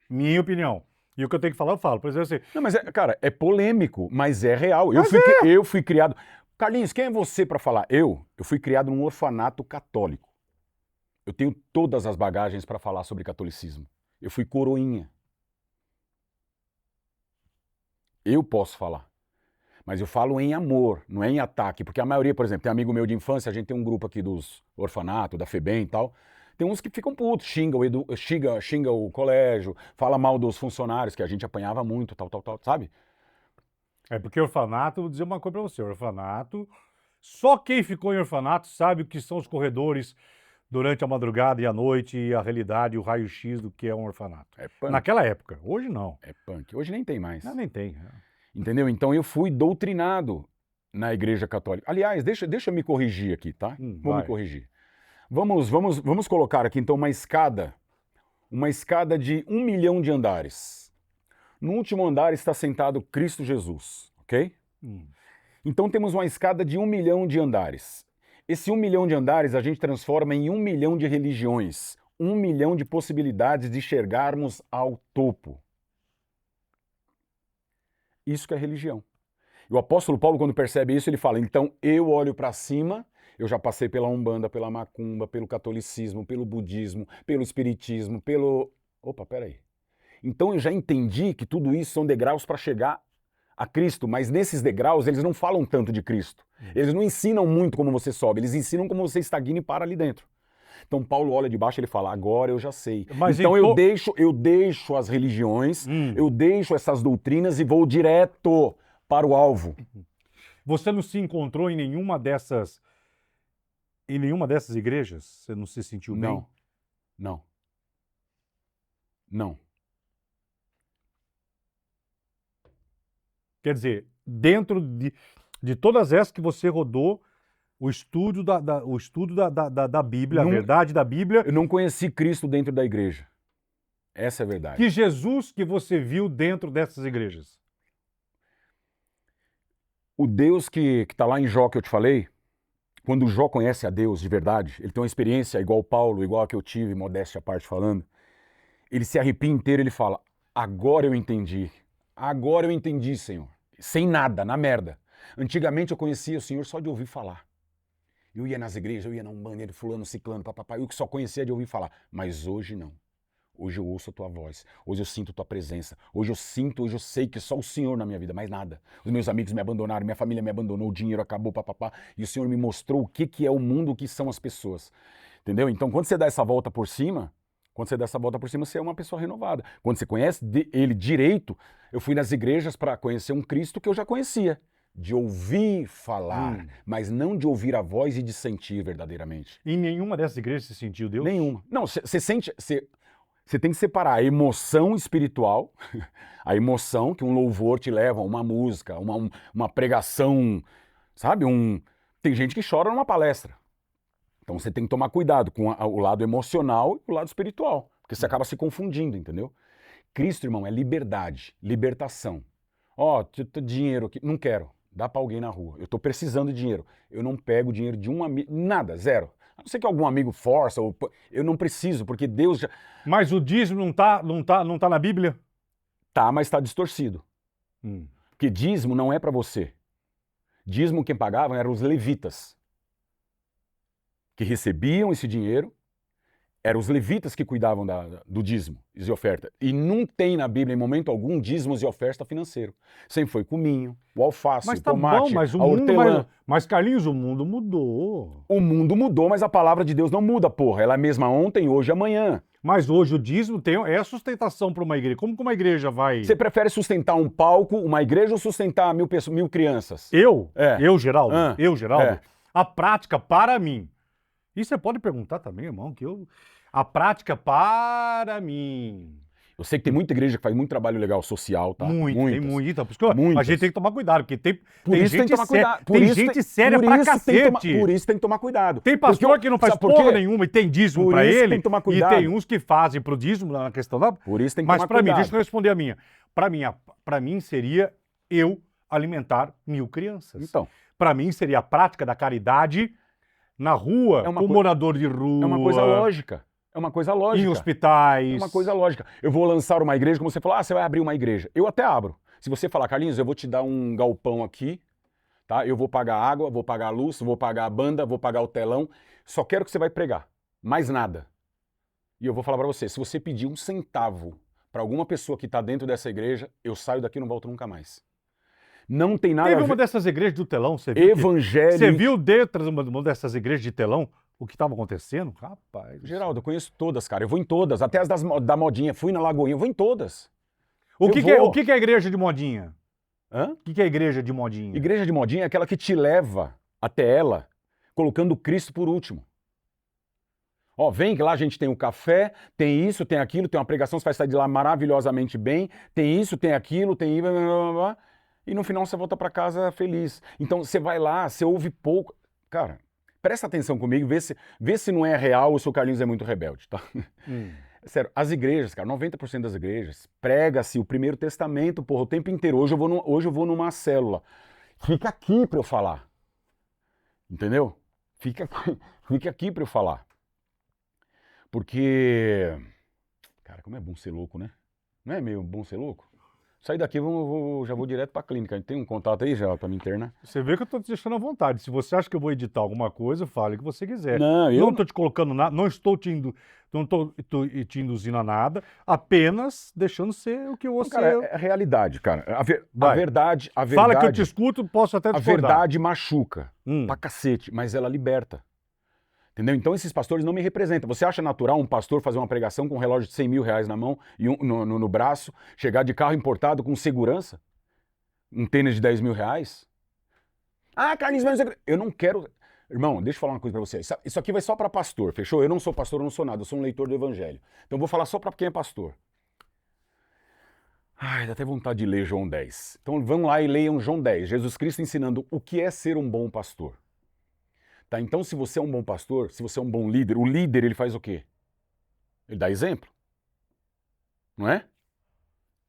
Minha opinião. E o que eu tenho que falar, eu falo. Por exemplo, assim, Não, mas, cara, é polêmico, mas é real. Eu fui criado... Carlinhos, quem é você para falar? Eu fui criado num orfanato católico. Eu tenho todas as bagagens para falar sobre catolicismo. Eu fui coroinha. Eu posso falar. Mas eu falo em amor, não é em ataque. Porque a maioria, por exemplo, tem amigo meu de infância, a gente tem um grupo aqui dos orfanatos, da FEBEM e tal. Tem uns que ficam putos, xinga o colégio, fala mal dos funcionários, que a gente apanhava muito, tal, sabe? é porque orfanato, vou dizer uma coisa pra você, orfanato, só quem ficou em orfanato sabe o que são os corredores durante a madrugada e a noite e a realidade, o raio-x do que é um orfanato. É punk. Naquela época, hoje não. É punk. Hoje nem tem mais. Não, nem tem. Entendeu? Então eu fui doutrinado na Igreja Católica. Aliás, deixa eu me corrigir aqui, tá? Vou vai. me corrigir. Vamos colocar aqui então uma escada de 1 milhão de andares. No último andar está sentado Cristo Jesus, ok? Então temos uma escada de 1 milhão de andares. Esse 1 milhão de andares a gente transforma em 1 milhão de religiões, 1 milhão de possibilidades de chegarmos ao topo. Isso que é religião. E o apóstolo Paulo, quando percebe isso, ele fala, então eu olho para cima, eu já passei pela Umbanda, pela Macumba, pelo catolicismo, pelo budismo, pelo espiritismo, pelo... Opa, peraí. Então eu já entendi que tudo isso são degraus para chegar a Cristo, mas nesses degraus eles não falam tanto de Cristo. Eles não ensinam muito como você sobe, eles ensinam como você estagna e para ali dentro. Então Paulo olha de baixo e ele fala, agora eu já sei. Mas então então- eu deixo as religiões, eu deixo essas doutrinas e vou direto para o alvo. Você não se encontrou em nenhuma dessas igrejas? Você não se sentiu bem? Não, não, não. Quer dizer, dentro de todas essas que você rodou, o estudo da Bíblia, Não- a verdade da Bíblia, Eu não conheci Cristo dentro da igreja. Essa é a verdade. que Jesus que você viu dentro dessas igrejas? O Deus que está lá em Jó que eu te falei, quando Jó conhece a Deus de verdade, ele tem uma experiência igual Paulo, igual a que eu tive, modéstia à parte falando, ele se arrepia inteiro, ele fala, agora eu entendi, Senhor. Sem nada, na merda. Antigamente eu conhecia o Senhor só de ouvir falar. Eu ia nas igrejas, eu ia na Umbanda, ele fulano, ciclano, papapá, eu que só conhecia de ouvir falar. Mas hoje não. Hoje eu ouço a tua voz, hoje eu sinto a tua presença, hoje eu sei que só o Senhor na minha vida, mais nada. Os meus amigos me abandonaram, minha família me abandonou, o dinheiro acabou, papapá, e o Senhor me mostrou o que é o mundo, o que são as pessoas. Entendeu? Então quando você dá essa volta por cima, você é uma pessoa renovada. Quando você conhece ele direito, eu fui nas igrejas para conhecer um Cristo que eu já conhecia. De ouvir falar, mas não de ouvir a voz e de sentir verdadeiramente. Em nenhuma dessas igrejas você sentiu Deus? Nenhuma. Não, você sente... Você tem que separar a emoção espiritual, a emoção que um louvor te leva, uma música, uma pregação, sabe? Tem gente que chora numa palestra. Então você tem que tomar cuidado com o lado emocional e o lado espiritual, porque você acaba se confundindo, entendeu? Cristo, irmão, é liberdade, libertação. Ó, dinheiro aqui, não quero, dá pra alguém na rua. Eu tô precisando de dinheiro. Eu não pego dinheiro de um amigo, nada, zero. A não ser que algum amigo força, eu não preciso, porque Deus já... Mas o dízimo não tá na Bíblia? Tá, mas tá distorcido. Porque dízimo não é para você. Dízimo quem pagavam eram os levitas, que recebiam esse dinheiro, eram os levitas que cuidavam do dízimo e oferta. E não tem na Bíblia, em momento algum, dízimos e oferta financeiro. Sempre foi cominho, o alface, Mas o tá tomate, bom, mas o a mundo... hortelã. Mas, Carlinhos, o mundo mudou. O mundo mudou, mas a palavra de Deus não muda, porra. Ela é a mesma ontem, hoje e amanhã. Mas hoje o dízimo é a sustentação para uma igreja. Como que uma igreja vai... Você prefere sustentar um palco, uma igreja, ou sustentar 1.000 crianças? Eu, Geraldo, Ah, é. a prática para mim. E você pode perguntar também, irmão, a prática para mim. Eu sei que tem muita igreja que faz muito trabalho legal social, tá? Tem Muitas. muita. Por isso que a Muitas. gente tem que tomar cuidado, porque tem Por isso tem gente que tomar cuidado. Por tem isso gente séria pra cacete. Por isso tem que tomar cuidado. Tem pastor que não faz sabe por porra quê? nenhuma e tem dízimo Por pra isso ele. tem que tomar E cuidado. tem uns que fazem pro dízimo na questão da... Por isso tem que Mas tomar pra mim, cuidado. deixa eu responder a minha. Pra mim seria eu alimentar 1.000 crianças. Então. Pra mim seria a prática da caridade na rua, É uma com coi- morador de rua. É uma coisa lógica. É uma coisa lógica. Em hospitais. É uma coisa lógica. Eu vou lançar uma igreja, como você falou, você vai abrir uma igreja. Eu até abro. Se você falar, Carlinhos, eu vou te dar um galpão aqui, tá? Eu vou pagar água, vou pagar a luz, vou pagar a banda, vou pagar o telão. Só quero que você vai pregar. Mais nada. E eu vou falar pra você, se você pedir um centavo pra alguma pessoa que tá dentro dessa igreja, eu saio daqui e não volto nunca mais. Não tem nada Teve a uma ver... dessas igrejas do telão, você viu? Evangélico. Você viu dentro de uma dessas igrejas de telão o que estava acontecendo? Rapaz. Geraldo, eu conheço todas, cara. Eu vou em todas. Até as da modinha. Fui na Lagoinha, eu vou em todas. O que vou. que é a igreja de modinha? Hã? O que é a igreja de modinha? Igreja de modinha é aquela que te leva até ela, colocando Cristo por último. Ó, vem que lá a gente tem o café, tem isso, tem aquilo, tem uma pregação, você vai sair de lá maravilhosamente bem, tem isso, tem aquilo, tem... Blá, blá, blá, blá, e no final você volta pra casa feliz. Então você vai lá, você ouve pouco... Cara, presta atenção comigo, vê se não é real ou se o Carlinhos é muito rebelde, tá? Sério, as igrejas, cara, 90% das igrejas, prega-se o Primeiro Testamento, porra, o tempo inteiro. Hoje eu vou numa célula. Fica aqui pra eu falar. Entendeu? Fica aqui pra eu falar. Porque... Cara, como é bom ser louco, né? Não é meio bom ser louco? Sair daqui, já vou direto pra clínica. Tem um contato aí já pra me internar? Você vê que eu tô te deixando à vontade. Se você acha que eu vou editar alguma coisa, fale o que você quiser. Não, eu Não tô te colocando nada, não estou não tô te induzindo a nada, apenas deixando ser o que você... Cara, é a realidade, cara. A Vai. verdade... Fala que eu te escuto, posso até A discordar. verdade machuca Hum. pra cacete, mas ela liberta. Entendeu? Então esses pastores não me representam. Você acha natural um pastor fazer uma pregação com um relógio de 100 mil reais na mão e no braço, chegar de carro importado com segurança? Um tênis de 10 mil reais? Ah, Carlinhos, mas eu não quero... Irmão, deixa eu falar uma coisa pra você. Isso aqui vai só pra pastor, fechou? Eu não sou pastor, eu não sou nada, eu sou um leitor do evangelho. Então eu vou falar só pra quem é pastor. Ai, dá até vontade de ler João 10. Então vamos lá e leiam João 10. Jesus Cristo ensinando o que é ser um bom pastor. Tá? Então, se você é um bom pastor, se você é um bom líder, o líder ele faz o quê? Ele dá exemplo. Não é?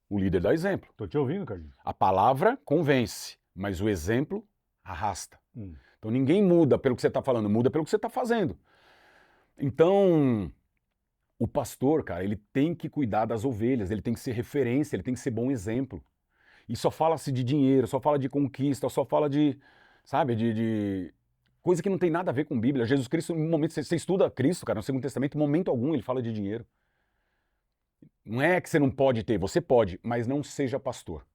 O líder dá exemplo. Tô te ouvindo, Carlinhos. A palavra convence, mas o exemplo arrasta. Hum. Então ninguém muda pelo que você está falando, muda pelo que você está fazendo. Então, o pastor, cara, ele tem que cuidar das ovelhas, ele tem que ser referência, ele tem que ser bom exemplo. E só fala-se de dinheiro, só fala de conquista, só fala de, sabe, de coisa que não tem nada a ver com Bíblia. Jesus Cristo, no momento você estuda Cristo, cara, no Segundo Testamento, em momento algum ele fala de dinheiro. Não é que você não pode ter, você pode, mas não seja pastor.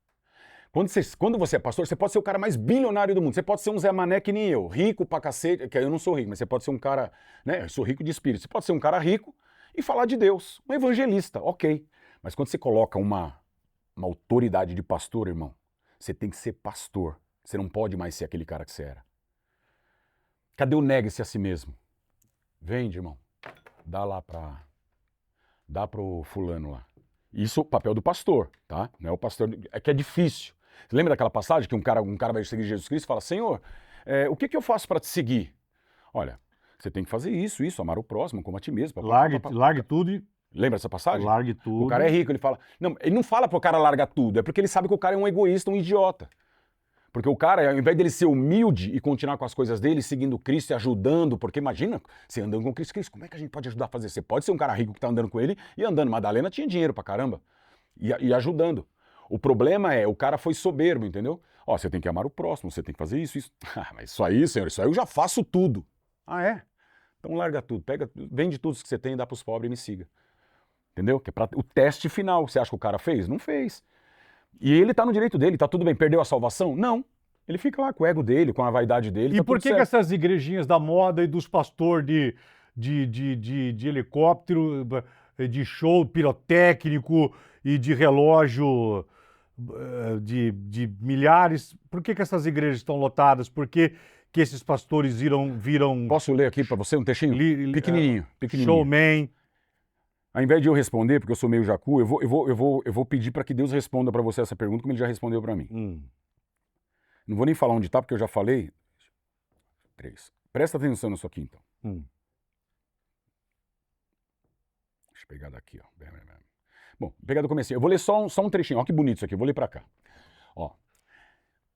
Quando você é pastor, você pode ser o cara mais bilionário do mundo. Você pode ser um Zé Mané que nem eu, rico pra cacete, que eu não sou rico, mas você pode ser um cara, né, eu sou rico de espírito. Você pode ser um cara rico e falar de Deus, um evangelista, ok. Mas quando você coloca uma autoridade de pastor, irmão, você tem que ser pastor. Você não pode mais ser aquele cara que você era. Cadê o negue-se a si mesmo? Vende, irmão. Dá pro fulano lá. Isso é o papel do pastor, tá? Não é o pastor... É que é difícil. Você lembra daquela passagem que um cara vai seguir Jesus Cristo e fala, Senhor, o que eu faço para te seguir? Olha, você tem que fazer isso, amar o próximo, como a ti mesmo. Largue tudo e... Lembra dessa passagem? Largue tudo. O cara é rico, ele fala... Não, ele não fala pro cara largar tudo, é porque ele sabe que o cara é um egoísta, um idiota. Porque o cara, ao invés dele ser humilde e continuar com as coisas dele, seguindo Cristo e ajudando, porque imagina, você andando com Cristo, como é que a gente pode ajudar a fazer? Você pode ser um cara rico que tá andando com ele e andando. Madalena tinha dinheiro pra caramba e ajudando. O problema é, o cara foi soberbo, entendeu? Ó, você tem que amar o próximo, você tem que fazer isso. Ah, mas isso aí, senhor, isso aí eu já faço tudo. Ah, é? Então larga tudo, vende tudo que você tem, dá pros pobres e me siga. Entendeu? Que é o teste final. Você acha que o cara fez? Não fez. E ele tá no direito dele, tá tudo bem, perdeu a salvação? Não. Ele fica lá com o ego dele, com a vaidade dele. E tá por que essas igrejinhas da moda e dos pastores de helicóptero, de show pirotécnico e de relógio de milhares, por que essas igrejas estão lotadas? Por que esses pastores viram Posso ler aqui pra você um textinho? Pequenininho. Showman? Ao invés de eu responder, porque eu sou meio jacu, eu vou pedir para que Deus responda para você essa pergunta, como ele já respondeu para mim. Não vou nem falar onde está, porque eu já falei. 3. Presta atenção nisso aqui, então. Deixa eu pegar daqui, ó. Bom, vou pegar do comecinho. Eu vou ler só um trechinho. Ó, que bonito isso aqui. Eu vou ler para cá. Ó,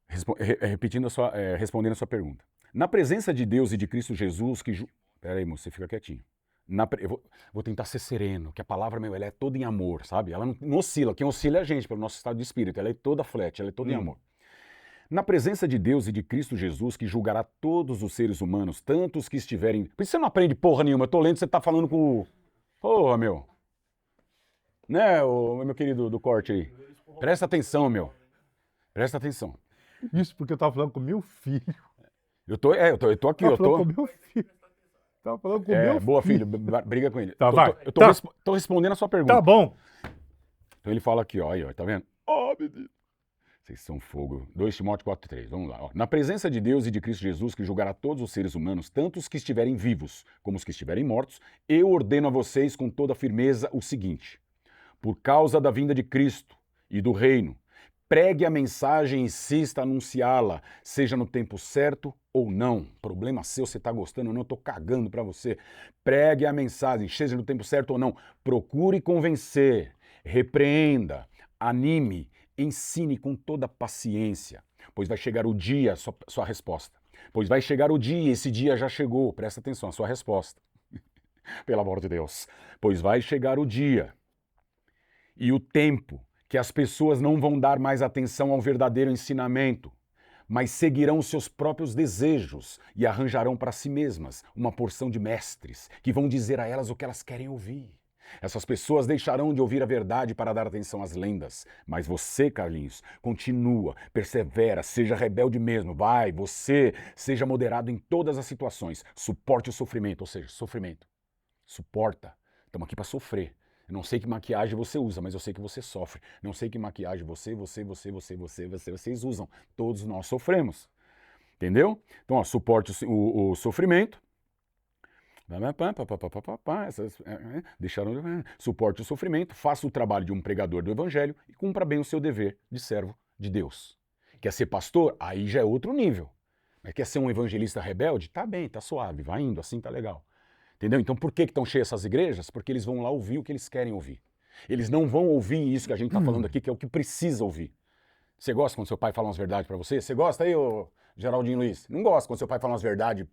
respondendo a sua pergunta. Na presença de Deus e de Cristo Jesus, que... Pera aí, moço, você fica quietinho. Eu vou tentar ser sereno, que a palavra, ela é toda em amor, sabe? Ela não oscila. Quem oscila é a gente, pelo nosso estado de espírito. Ela é toda flat, ela é toda em amor. Na presença de Deus e de Cristo Jesus, que julgará todos os seres humanos, tanto os que estiverem... Por isso você não aprende porra nenhuma. Eu tô lendo, você tá falando com o... Porra, meu. Né, o meu querido do corte aí? Presta atenção, meu. Presta atenção. Isso porque eu tava falando com meu filho. Eu tô aqui, eu tô... falando com meu filho. Tava falando com o meu boa, filho, briga com ele. Tá, vai. Eu tô respondendo a sua pergunta. Tá bom. Então ele fala aqui, ó, aí, ó, tá vendo? Ó, menino. Vocês são fogo. 2 Timóteo 4,3, vamos lá. Ó. Na presença de Deus e de Cristo Jesus, que julgará todos os seres humanos, tanto os que estiverem vivos como os que estiverem mortos, eu ordeno a vocês com toda firmeza o seguinte: por causa da vinda de Cristo e do reino, pregue a mensagem e insista a anunciá-la, seja no tempo certo ou não. Problema seu, você está gostando ou não, eu estou cagando para você. Pregue a mensagem, seja no tempo certo ou não. Procure convencer, repreenda, anime, ensine com toda paciência, pois vai chegar o dia, sua resposta. Pois vai chegar o dia, esse dia já chegou, presta atenção, a sua resposta. Pelo amor de Deus. Pois vai chegar o dia e o tempo que as pessoas não vão dar mais atenção ao verdadeiro ensinamento, mas seguirão os seus próprios desejos e arranjarão para si mesmas uma porção de mestres que vão dizer a elas o que elas querem ouvir. Essas pessoas deixarão de ouvir a verdade para dar atenção às lendas. Mas você, Carlinhos, continua, persevera, seja rebelde mesmo. Vai, você, seja moderado em todas as situações. Suporte o sofrimento, ou seja, sofrimento. Suporta. Estamos aqui para sofrer. Eu não sei que maquiagem você usa, mas eu sei que você sofre. Não sei que maquiagem vocês usam. Todos nós sofremos. Entendeu? Então, ó, suporte o sofrimento. Suporte o sofrimento, faça o trabalho de um pregador do evangelho e cumpra bem o seu dever de servo de Deus. Quer ser pastor? Aí já é outro nível. Mas quer ser um evangelista rebelde? Tá bem, tá suave, vai indo, assim tá legal. Entendeu? Então por que estão cheias essas igrejas? Porque eles vão lá ouvir o que eles querem ouvir. Eles não vão ouvir isso que a gente tá falando aqui, que é o que precisa ouvir. Você gosta quando seu pai fala umas verdades pra você? Você gosta aí, ô Geraldinho Luiz? Não gosta quando seu pai fala umas verdades?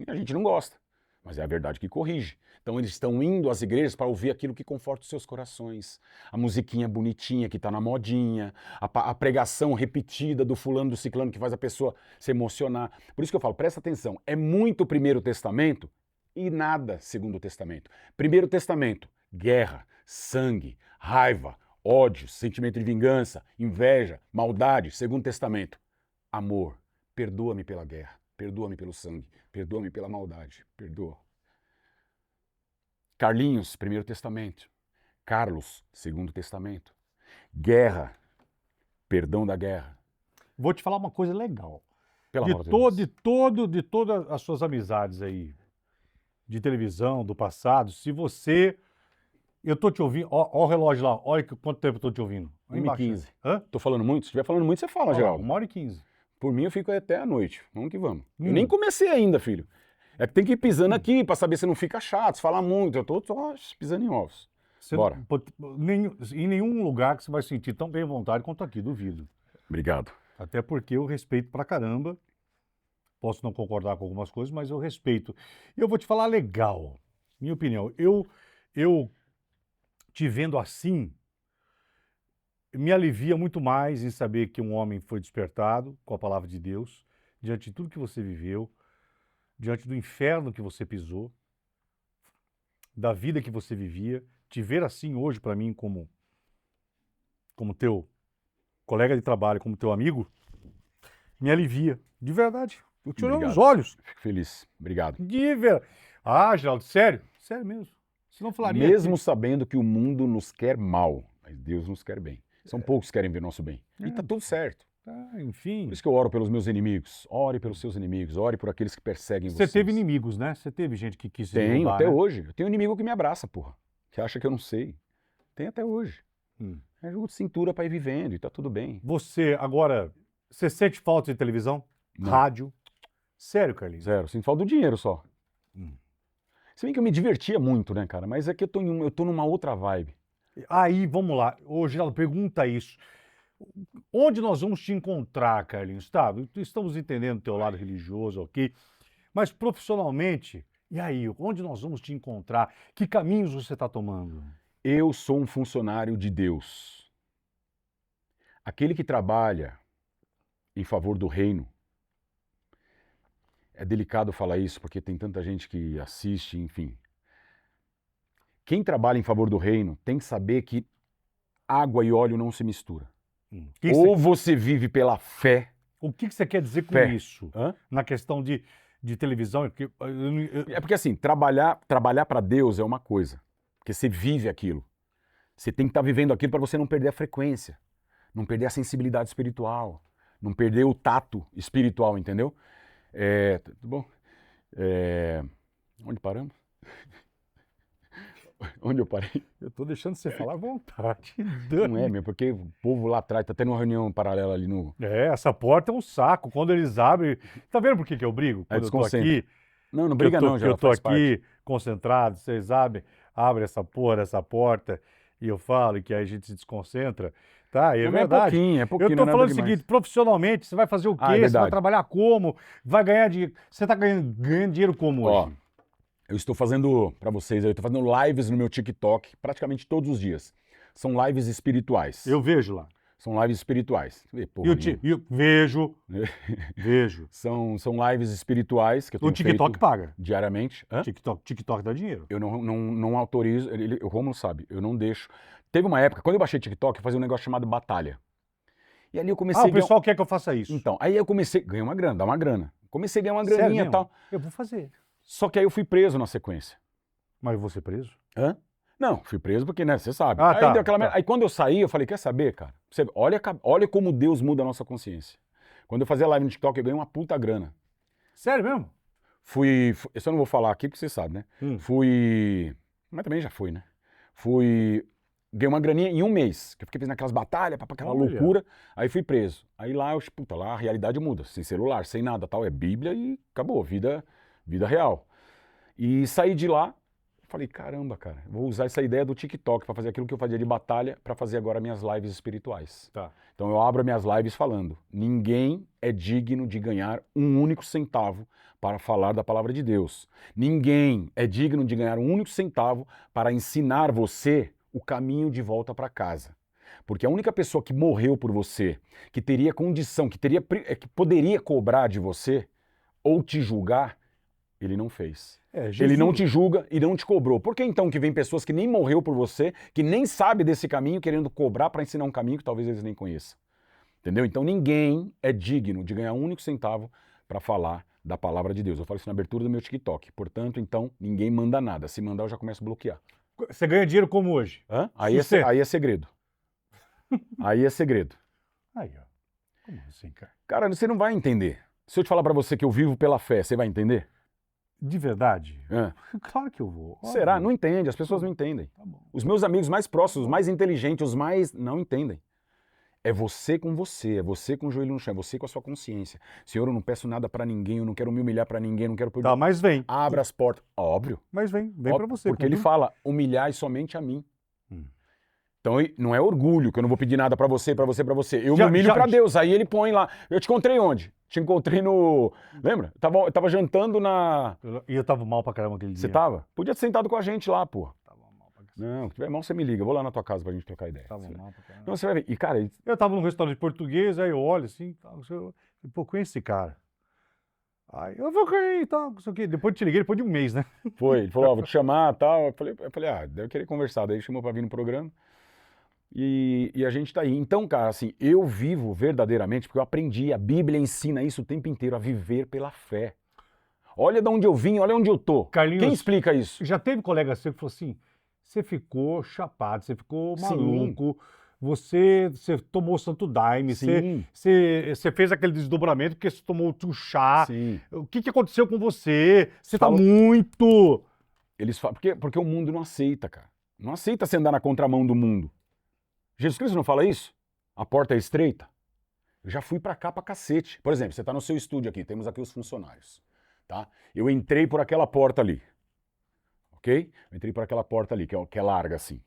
A gente não gosta. Mas é a verdade que corrige. Então eles estão indo às igrejas para ouvir aquilo que conforta os seus corações. A musiquinha bonitinha que está na modinha, a pregação repetida do fulano, do ciclano que faz a pessoa se emocionar. Por isso que eu falo, presta atenção, é muito o Primeiro Testamento e nada Segundo Testamento. Primeiro Testamento, guerra, sangue, raiva, ódio, sentimento de vingança, inveja, maldade. Segundo Testamento, amor, perdoa-me pela guerra. Perdoa-me pelo sangue, perdoa-me pela maldade, perdoa. Carlinhos, Primeiro Testamento. Carlos, Segundo Testamento. Guerra, perdão da guerra. Vou te falar uma coisa legal. Pelo amor de Deus. De todas as suas amizades aí, de televisão, do passado, se você... Eu tô te ouvindo, ó o relógio lá, olha quanto tempo eu tô te ouvindo. 1h15. Hã? Tô falando muito? Se estiver falando muito, você fala, Olha lá, Geraldo. 1h15. Por mim, eu fico até a noite. Vamos que vamos. Eu nem comecei ainda, filho. É que tem que ir pisando aqui pra saber se não fica chato, se falar muito. Eu tô só pisando em ovos. Bora. Em nenhum lugar que você vai sentir tão bem à vontade quanto aqui, duvido. Obrigado. Até porque eu respeito pra caramba. Posso não concordar com algumas coisas, mas eu respeito. E eu vou te falar legal. Minha opinião. Eu te vendo assim, me alivia muito mais em saber que um homem foi despertado com a palavra de Deus, diante de tudo que você viveu, diante do inferno que você pisou, da vida que você vivia. Te ver assim hoje, para mim, como teu colega de trabalho, como teu amigo, me alivia. De verdade. Eu te olhando nos olhos. Fico feliz. Obrigado. De verdade. Ah, Geraldo, sério? Sério mesmo. Você não falaria Mesmo aqui. sabendo que o mundo nos quer mal, mas Deus nos quer bem. São poucos que querem ver nosso bem. E tá tudo certo. Enfim. Por isso que eu oro pelos meus inimigos. Ore pelos seus inimigos. Ore por aqueles que perseguem Você vocês. teve inimigos, né? Você teve gente que quis se Tenho, derrubar, até né? hoje. Eu tenho um inimigo que me abraça, porra. Que acha que eu não sei. Tem até hoje. É jogo de cintura pra ir vivendo e tá tudo bem. Você, agora, você sente falta de televisão? Não. Rádio? Sério, Carlinhos? Zero. Sinto falta do dinheiro só. Se bem que eu me divertia muito, né, cara? Mas é que eu tô numa outra vibe. Aí, vamos lá. Ô, Geraldo, pergunta isso. Onde nós vamos te encontrar, Carlinhos? Tá, estamos entendendo o teu lado religioso, ok? Mas profissionalmente, e aí? Onde nós vamos te encontrar? Que caminhos você está tomando? Eu sou um funcionário de Deus. Aquele que trabalha em favor do reino. É delicado falar isso porque tem tanta gente que assiste, enfim. Quem trabalha em favor do reino tem que saber que água e óleo não se misturam. Ou você vive pela fé. O que você quer dizer com Fé. isso? Hã? Na questão de televisão? É porque assim, trabalhar para Deus é uma coisa. Porque você vive aquilo. Você tem que estar vivendo aquilo para você não perder a frequência. Não perder a sensibilidade espiritual. Não perder o tato espiritual, entendeu? Tudo bom? Onde paramos? Onde eu parei? Eu tô deixando você falar à vontade. Não é, meu, porque o povo lá atrás tá tendo uma reunião paralela ali no... Essa porta é um saco. Quando eles abrem... Tá vendo por que eu brigo? Quando eu tô desconcentra. aqui... Não briga não, já eu tô faz aqui parte. concentrado, vocês abrem essa porta, e eu falo que aí a gente se desconcentra. Tá, e é Não, verdade. é pouquinho, Eu não tô é falando nada o demais. seguinte, profissionalmente, você vai fazer o quê? Ah, é Você vai verdade. trabalhar como? Vai ganhar dinheiro? Você tá ganhando dinheiro como Ó, hoje? eu estou fazendo, pra vocês, eu tô fazendo lives no meu TikTok praticamente todos os dias. São lives espirituais. Eu vejo lá. São lives espirituais. Vejo. Vejo. São lives espirituais que eu tenho O TikTok feito paga. diariamente. Hã? TikTok dá dinheiro. Eu não autorizo, o Romulo sabe, eu não deixo. Teve uma época, quando eu baixei TikTok, eu fazia um negócio chamado Batalha. E ali eu comecei O pessoal quer que eu faça isso. Então, aí eu comecei, ganhei uma grana, dá uma grana. Comecei a ganhar uma Sério graninha e mesmo? tal. Eu vou fazer. Só que aí eu fui preso na sequência. Mas eu vou ser preso? Hã? Não, fui preso porque, né, você sabe. Ah, aí tá, deu aquela tá. merda. Aí quando eu saí, eu falei, quer saber, cara? Olha como Deus muda a nossa consciência. Quando eu fazia live no TikTok, eu ganhei uma puta grana. Sério mesmo? Isso eu não vou falar aqui porque você sabe, né? Mas também já fui, né? Ganhei uma graninha em um mês, que eu fiquei fazendo aquelas batalhas, aquela Olha. loucura, aí fui preso. Aí lá, lá a realidade muda, sem celular, sem nada, tal, é Bíblia e acabou, vida real. E saí de lá, falei, caramba, cara, vou usar essa ideia do TikTok para fazer aquilo que eu fazia de batalha, para fazer agora minhas lives espirituais. Tá. Então eu abro minhas lives falando, ninguém é digno de ganhar um único centavo para falar da palavra de Deus. Ninguém é digno de ganhar um único centavo para ensinar você o caminho de volta para casa. Porque a única pessoa que morreu por você, que teria condição, que poderia cobrar de você ou te julgar, ele não fez. Ele não te julga e não te cobrou. Por que então que vem pessoas que nem morreu por você, que nem sabe desse caminho, querendo cobrar para ensinar um caminho que talvez eles nem conheçam? Entendeu? Então ninguém é digno de ganhar um único centavo para falar da palavra de Deus. Eu falo isso na abertura do meu TikTok. Portanto, então, ninguém manda nada. Se mandar, eu já começo a bloquear. Você ganha dinheiro como hoje? Hã? Aí é segredo. Aí é segredo. Aí, ó. Como assim, cara? Cara, você não vai entender. Se eu te falar para você que eu vivo pela fé, você vai entender? De verdade? Hã? Claro que eu vou. Óbvio. Será? Não entende, as pessoas não entendem. Tá bom. Os meus amigos mais próximos, os mais inteligentes, os mais... não entendem. É você com você, é você com o joelho no chão, é você com a sua consciência. Senhor, eu não peço nada pra ninguém, eu não quero me humilhar pra ninguém, não quero... Tá, mas vem. Abra as portas. Óbvio. Mas vem pra você. Porque ele fala, humilhai somente a mim. Hum. Então não é orgulho, que eu não vou pedir nada pra você, pra você, pra você. Eu Já- me humilho já- pra Deus, aí ele põe lá. Eu te encontrei onde? Te encontrei no... Lembra? Eu tava jantando na... E eu tava mal pra caramba aquele Você dia. tava? Podia ter sentado com a gente lá, pô. Tava mal pra caramba. Não, se tiver mal, você me liga. Eu vou lá na tua casa pra gente trocar ideia. Tava mal pra caramba. Não, você vai ver. E, cara, Eu tava num restaurante português, aí eu olho assim, tal, pô, conheço esse cara. Aí eu vou cair e tal, não sei o quê. Depois eu te liguei, depois de um mês, né? foi. Ele falou, ó, vou te chamar e tal. Eu falei, deve querer conversar. Daí chamou pra vir no programa. E a gente tá aí. Então, cara, assim, eu vivo verdadeiramente, porque eu aprendi, a Bíblia ensina isso o tempo inteiro, a viver pela fé. Olha de onde eu vim, olha onde eu tô. Carlinhos, Quem explica isso? Já teve colega seu que falou assim, você ficou chapado, você ficou maluco, você tomou santo daime, Sim. você fez aquele desdobramento porque você tomou o chá. Sim. O que aconteceu com você? Você tá Fala- muito... Eles falam, porque o mundo não aceita, cara. Não aceita você andar na contramão do mundo. Jesus Cristo não fala isso? A porta é estreita. Eu já fui pra cá pra cacete. Por exemplo, você tá no seu estúdio aqui, temos aqui os funcionários, tá? Eu entrei por aquela porta ali, ok? Eu entrei por aquela porta ali, que é larga assim,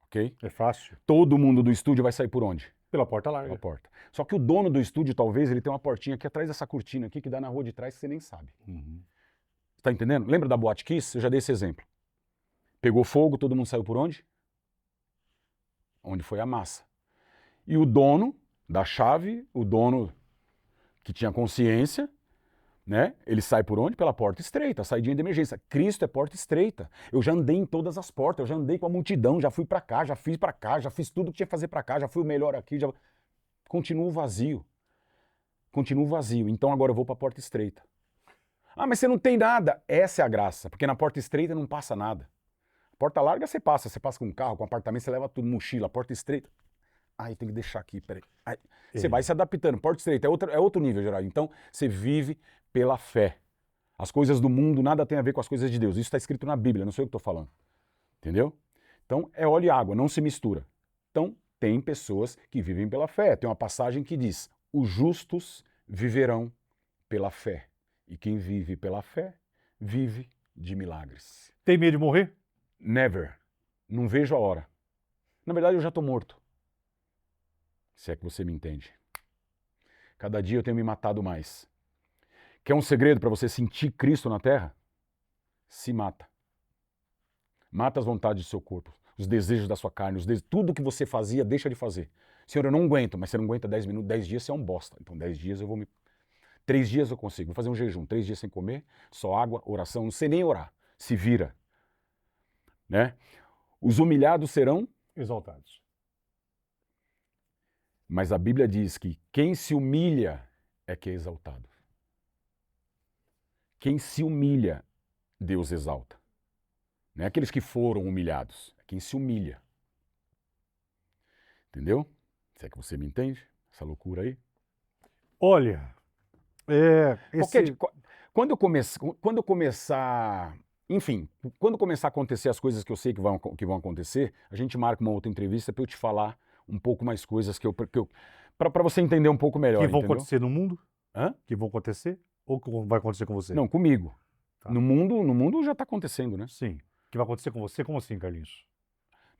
ok? É fácil. Todo mundo do estúdio vai sair por onde? Pela porta Pela larga. porta. Só que o dono do estúdio, talvez, ele tenha uma portinha aqui atrás dessa cortina aqui, que dá na rua de trás, que você nem sabe. Uhum. Tá entendendo? Lembra da Boate Kiss? Eu já dei esse exemplo. Pegou fogo, todo mundo saiu por onde? Onde foi a massa. E o dono da chave, o dono que tinha consciência, né? Ele sai por onde? Pela porta estreita, saidinha de emergência. Cristo é porta estreita. Eu já andei em todas as portas, eu já andei com a multidão, já fui pra cá, já fiz pra cá, já fiz tudo que tinha que fazer pra cá, já fui o melhor aqui, já... Continuo vazio. Continuo vazio. Então agora eu vou pra porta estreita. Ah, mas você não tem nada. Essa é a graça, porque na porta estreita não passa nada. Porta larga você passa com um carro, com um apartamento, você leva tudo, mochila, porta estreita. Ai, tem que deixar aqui, peraí. Ai, você vai se adaptando. Porta estreita é outro nível, Geraldo. Então, você vive pela fé. As coisas do mundo nada tem a ver com as coisas de Deus. Isso está escrito na Bíblia, não sei o que estou falando. Entendeu? Então, é óleo e água, não se mistura. Então, tem pessoas que vivem pela fé. Tem uma passagem que diz, os justos viverão pela fé. E quem vive pela fé, vive de milagres. Tem medo de morrer? Never. Não vejo a hora. Na verdade, eu já estou morto. Se é que você me entende. Cada dia eu tenho me matado mais. Quer um segredo para você sentir Cristo na terra? Se mata. Mata as vontades do seu corpo. os desejos da sua carne, tudo que você fazia, deixa de fazer. Senhor, eu não aguento, mas você não aguenta 10 minutos, 10 dias você é um bosta. Então 10 dias eu vou me... 3 dias eu consigo, vou fazer um jejum, 3 dias sem comer, só água, oração, não sei nem orar, se vira. Né? Os humilhados serão Exaltados. Mas a Bíblia diz que quem se humilha é que é exaltado. Quem se humilha, Deus exalta. Não é aqueles que foram humilhados, é quem se humilha. Entendeu? Se é que você me entende? Essa loucura aí. Olha, Quando eu começar... Enfim, quando começar a acontecer as coisas que eu sei que vão acontecer, a gente marca uma outra entrevista para eu te falar um pouco mais coisas para você entender um pouco melhor, que vão entendeu? acontecer no mundo? Hã? Que vão acontecer? Ou que vai acontecer com você? Não, comigo. Tá. No mundo já está acontecendo, né? Sim. Que vai acontecer com você? Como assim, Carlinhos?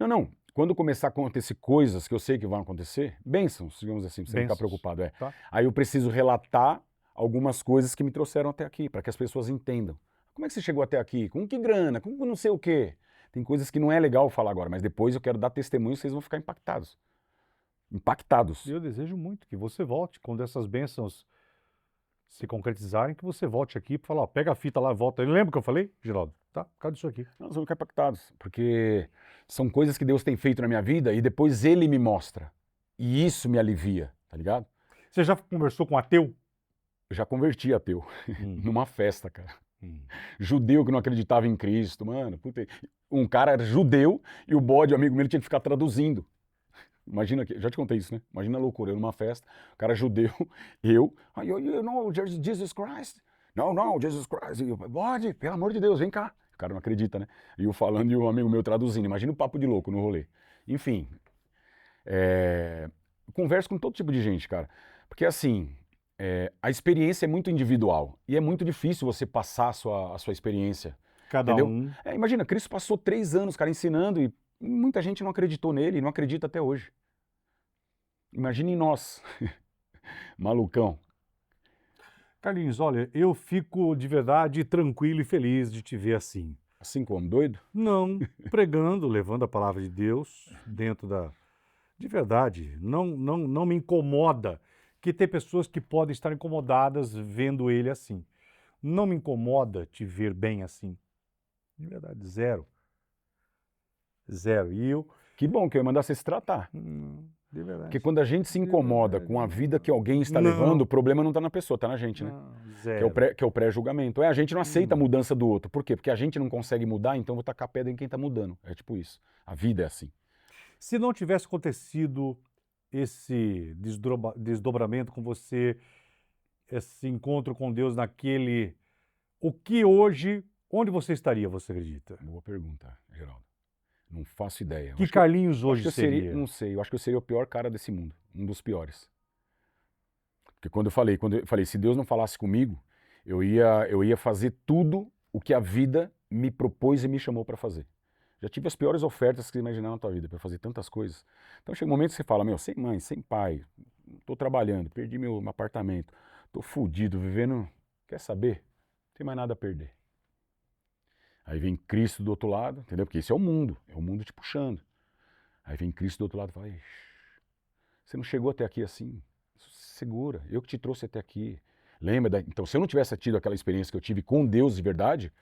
Não. Quando começar a acontecer coisas que eu sei que vão acontecer, bênçãos, digamos assim, pra você não ficar preocupado. Tá. Aí eu preciso relatar algumas coisas que me trouxeram até aqui, para que as pessoas entendam. Como é que você chegou até aqui? Com que grana? Com não sei o quê? Tem coisas que não é legal falar agora, mas depois eu quero dar testemunho e vocês vão ficar impactados. Impactados. Eu desejo muito que você volte, quando essas bênçãos se concretizarem, que você volte aqui para falar, ó, pega a fita lá e volta. Lembra que eu falei, Geraldo? Tá, por causa disso aqui. Nós vamos ficar impactados, porque são coisas que Deus tem feito na minha vida e depois Ele me mostra. E isso me alivia, tá ligado? Você já conversou com um ateu? Eu já converti ateu, numa festa, cara. Judeu que não acreditava em Cristo, mano. Puta, um cara era judeu e o bode, amigo meu, tinha que ficar traduzindo. Imagina, já te contei isso, né? Imagina a loucura, eu numa festa, o cara judeu, you know Jesus Christ? No, Jesus Christ. E eu, bode, pelo amor de Deus, vem cá. O cara não acredita, né? E eu falando e o amigo meu traduzindo. Imagina o papo de louco no rolê. Enfim, converso com todo tipo de gente, cara. Porque assim, a experiência é muito individual e é muito difícil você passar a sua experiência. Cada entendeu? um. Imagina, Cristo passou 3 anos, cara, ensinando e muita gente não acreditou nele e não acredita até hoje. Imagine nós, malucão. Carlinhos, olha, eu fico de verdade tranquilo e feliz de te ver assim. Assim como doido? Não pregando, levando a palavra de Deus dentro da... De verdade, não me incomoda que tem pessoas que podem estar incomodadas vendo ele assim. Não me incomoda te ver bem assim. De verdade, zero. Zero. E eu... Que bom que eu ia mandar você se tratar. De verdade. Porque quando a gente se incomoda com a vida que alguém está levando, o problema não está na pessoa, está na gente, né? Zero. Que é o pré-julgamento. A gente não aceita a mudança do outro. Por quê? Porque a gente não consegue mudar, então eu vou tacar pedra em quem está mudando. É tipo isso. A vida é assim. Se não tivesse acontecido esse desdobramento com você, esse encontro com Deus naquele... O que hoje... Onde você estaria, você acredita? Boa pergunta, Geraldo. Não faço ideia. Que Carlinhos hoje seria? Não sei, eu acho que eu seria o pior cara desse mundo. Um dos piores. Porque quando eu falei, se Deus não falasse comigo, eu ia fazer tudo o que a vida me propôs e me chamou para fazer. Já tive as piores ofertas que você imaginar na tua vida, para fazer tantas coisas. Então chega um momento que você fala, sem mãe, sem pai, tô trabalhando, perdi meu apartamento, tô fudido, vivendo, quer saber? Não tem mais nada a perder. Aí vem Cristo do outro lado, entendeu? Porque esse é o mundo te puxando. Aí vem Cristo do outro lado e fala, você não chegou até aqui assim, segura, eu que te trouxe até aqui. Lembra? Então se eu não tivesse tido aquela experiência que eu tive com Deus de verdade,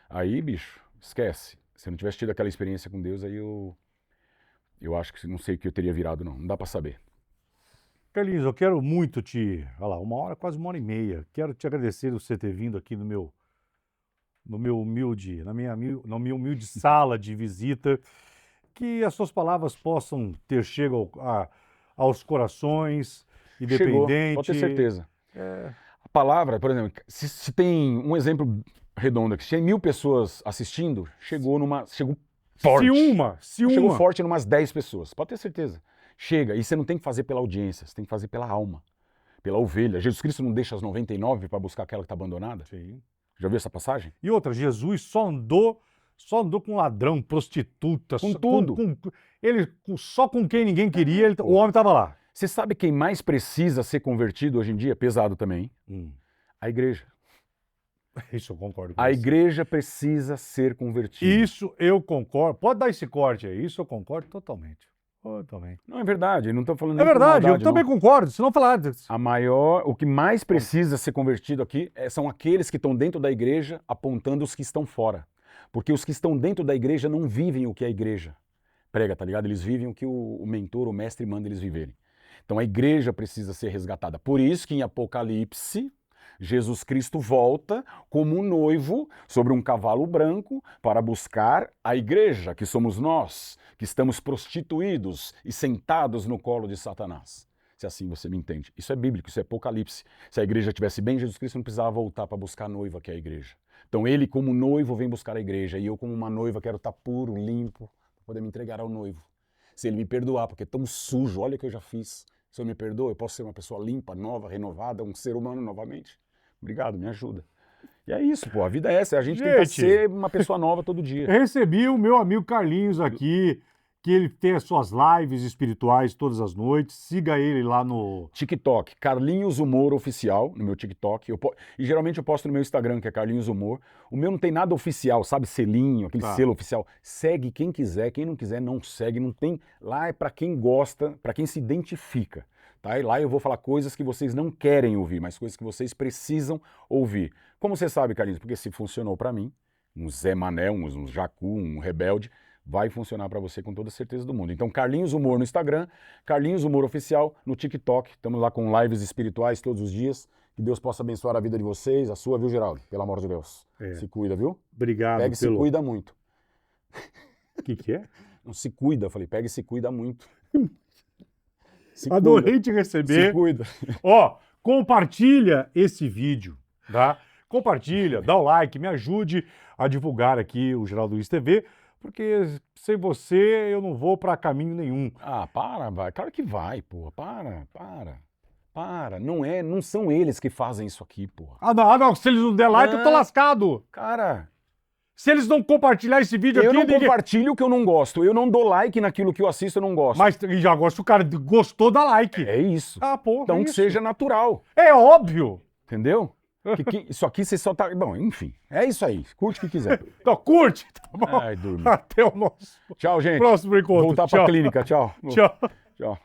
aí, bicho, esquece. Se eu não tivesse tido aquela experiência com Deus, aí eu acho que não sei o que eu teria virado, não dá para saber. Carlinhos, eu quero muito olha lá, 1 hora, quase 1h30. Quero te agradecer por você ter vindo aqui na minha humilde sala de visita, que as suas palavras possam ter chego aos corações, independente. Chegou, pode ter certeza. A palavra, por exemplo, se tem um exemplo redondo aqui, se tem 1000 pessoas assistindo, chegou forte. Chegou forte em umas 10 pessoas, pode ter certeza. Chega, e você não tem que fazer pela audiência, você tem que fazer pela alma, pela ovelha. Jesus Cristo não deixa as 99 para buscar aquela que está abandonada? Sim. Já viu essa passagem? E outra, Jesus só andou com ladrão, prostituta, com tudo. Só com quem ninguém queria, o homem estava lá. Você sabe quem mais precisa ser convertido hoje em dia? Pesado também. A igreja. Isso eu concordo com A você. igreja precisa ser convertida. Isso eu concordo. Pode dar esse corte aí. Isso eu concordo totalmente. Totalmente. Não é verdade, eu não estou falando É nem por verdade, eu maldade, também não. concordo. Se não falar. O que mais precisa ser convertido aqui são aqueles que estão dentro da igreja apontando os que estão fora. Porque os que estão dentro da igreja não vivem o que a igreja prega, tá ligado? Eles vivem o que o mentor, o mestre manda eles viverem. Então a igreja precisa ser resgatada. Por isso que em Apocalipse, Jesus Cristo volta como um noivo sobre um cavalo branco para buscar a igreja, que somos nós, que estamos prostituídos e sentados no colo de Satanás. Se assim você me entende. Isso é bíblico, isso é Apocalipse. Se a igreja estivesse bem, Jesus Cristo não precisava voltar para buscar a noiva, que é a igreja. Então ele como noivo vem buscar a igreja e eu como uma noiva quero estar puro, limpo, para poder me entregar ao noivo. Se ele me perdoar, porque é tão sujo, olha o que eu já fiz. Se eu me perdoa, eu posso ser uma pessoa limpa, nova, renovada, um ser humano novamente. Obrigado, me ajuda. E é isso, pô, a vida é essa, a gente tenta ser uma pessoa nova todo dia. Recebi o meu amigo Carlinhos aqui, que ele tem as suas lives espirituais todas as noites. Siga ele lá no TikTok, Carlinhos Humor Oficial, no meu TikTok. E geralmente eu posto no meu Instagram, que é Carlinhos Humor. O meu não tem nada oficial, sabe? Selinho, aquele selo oficial. Segue quem quiser, quem não quiser não segue. Não tem. Lá é pra quem gosta, pra quem se identifica. Tá? E lá eu vou falar coisas que vocês não querem ouvir, mas coisas que vocês precisam ouvir. Como você sabe, Carlinhos? Porque se funcionou pra mim, um Zé Mané, um Jacu, um Rebelde, vai funcionar para você com toda a certeza do mundo. Então, Carlinhos Humor no Instagram, Carlinhos Humor Oficial no TikTok. Estamos lá com lives espirituais todos os dias. Que Deus possa abençoar a vida de vocês, a sua, viu, Geraldo? Pelo amor de Deus. Se cuida, viu? Obrigado. Pega e se cuida muito. O que é? Não se cuida, eu falei, pega e se cuida muito. Se Adorei cuida. te receber. Se cuida. Ó, compartilha esse vídeo, tá? Compartilha, dá o like, me ajude a divulgar aqui o Geraldo Luiz TV, porque sem você eu não vou para caminho nenhum. Ah, vai. Claro que vai, porra. Para. Não são eles que fazem isso aqui, porra. Ah, não, se eles não der like, eu tô lascado. Cara, Se eles não compartilhar esse vídeo eu aqui... não compartilho o que eu não gosto. Eu não dou like naquilo que eu assisto, eu não gosto. Mas já gosto, o cara gostou, dá like. É isso. Ah, porra, Então é que isso. seja natural. É óbvio. Entendeu? Isso aqui você só tá... Bom, enfim. É isso aí. Curte o que quiser. Então, curte, tá bom? Ai, dorme. Até o nosso Tchau, gente. próximo encontro. Voltar Tchau. pra clínica. Tchau. Tchau. Tchau.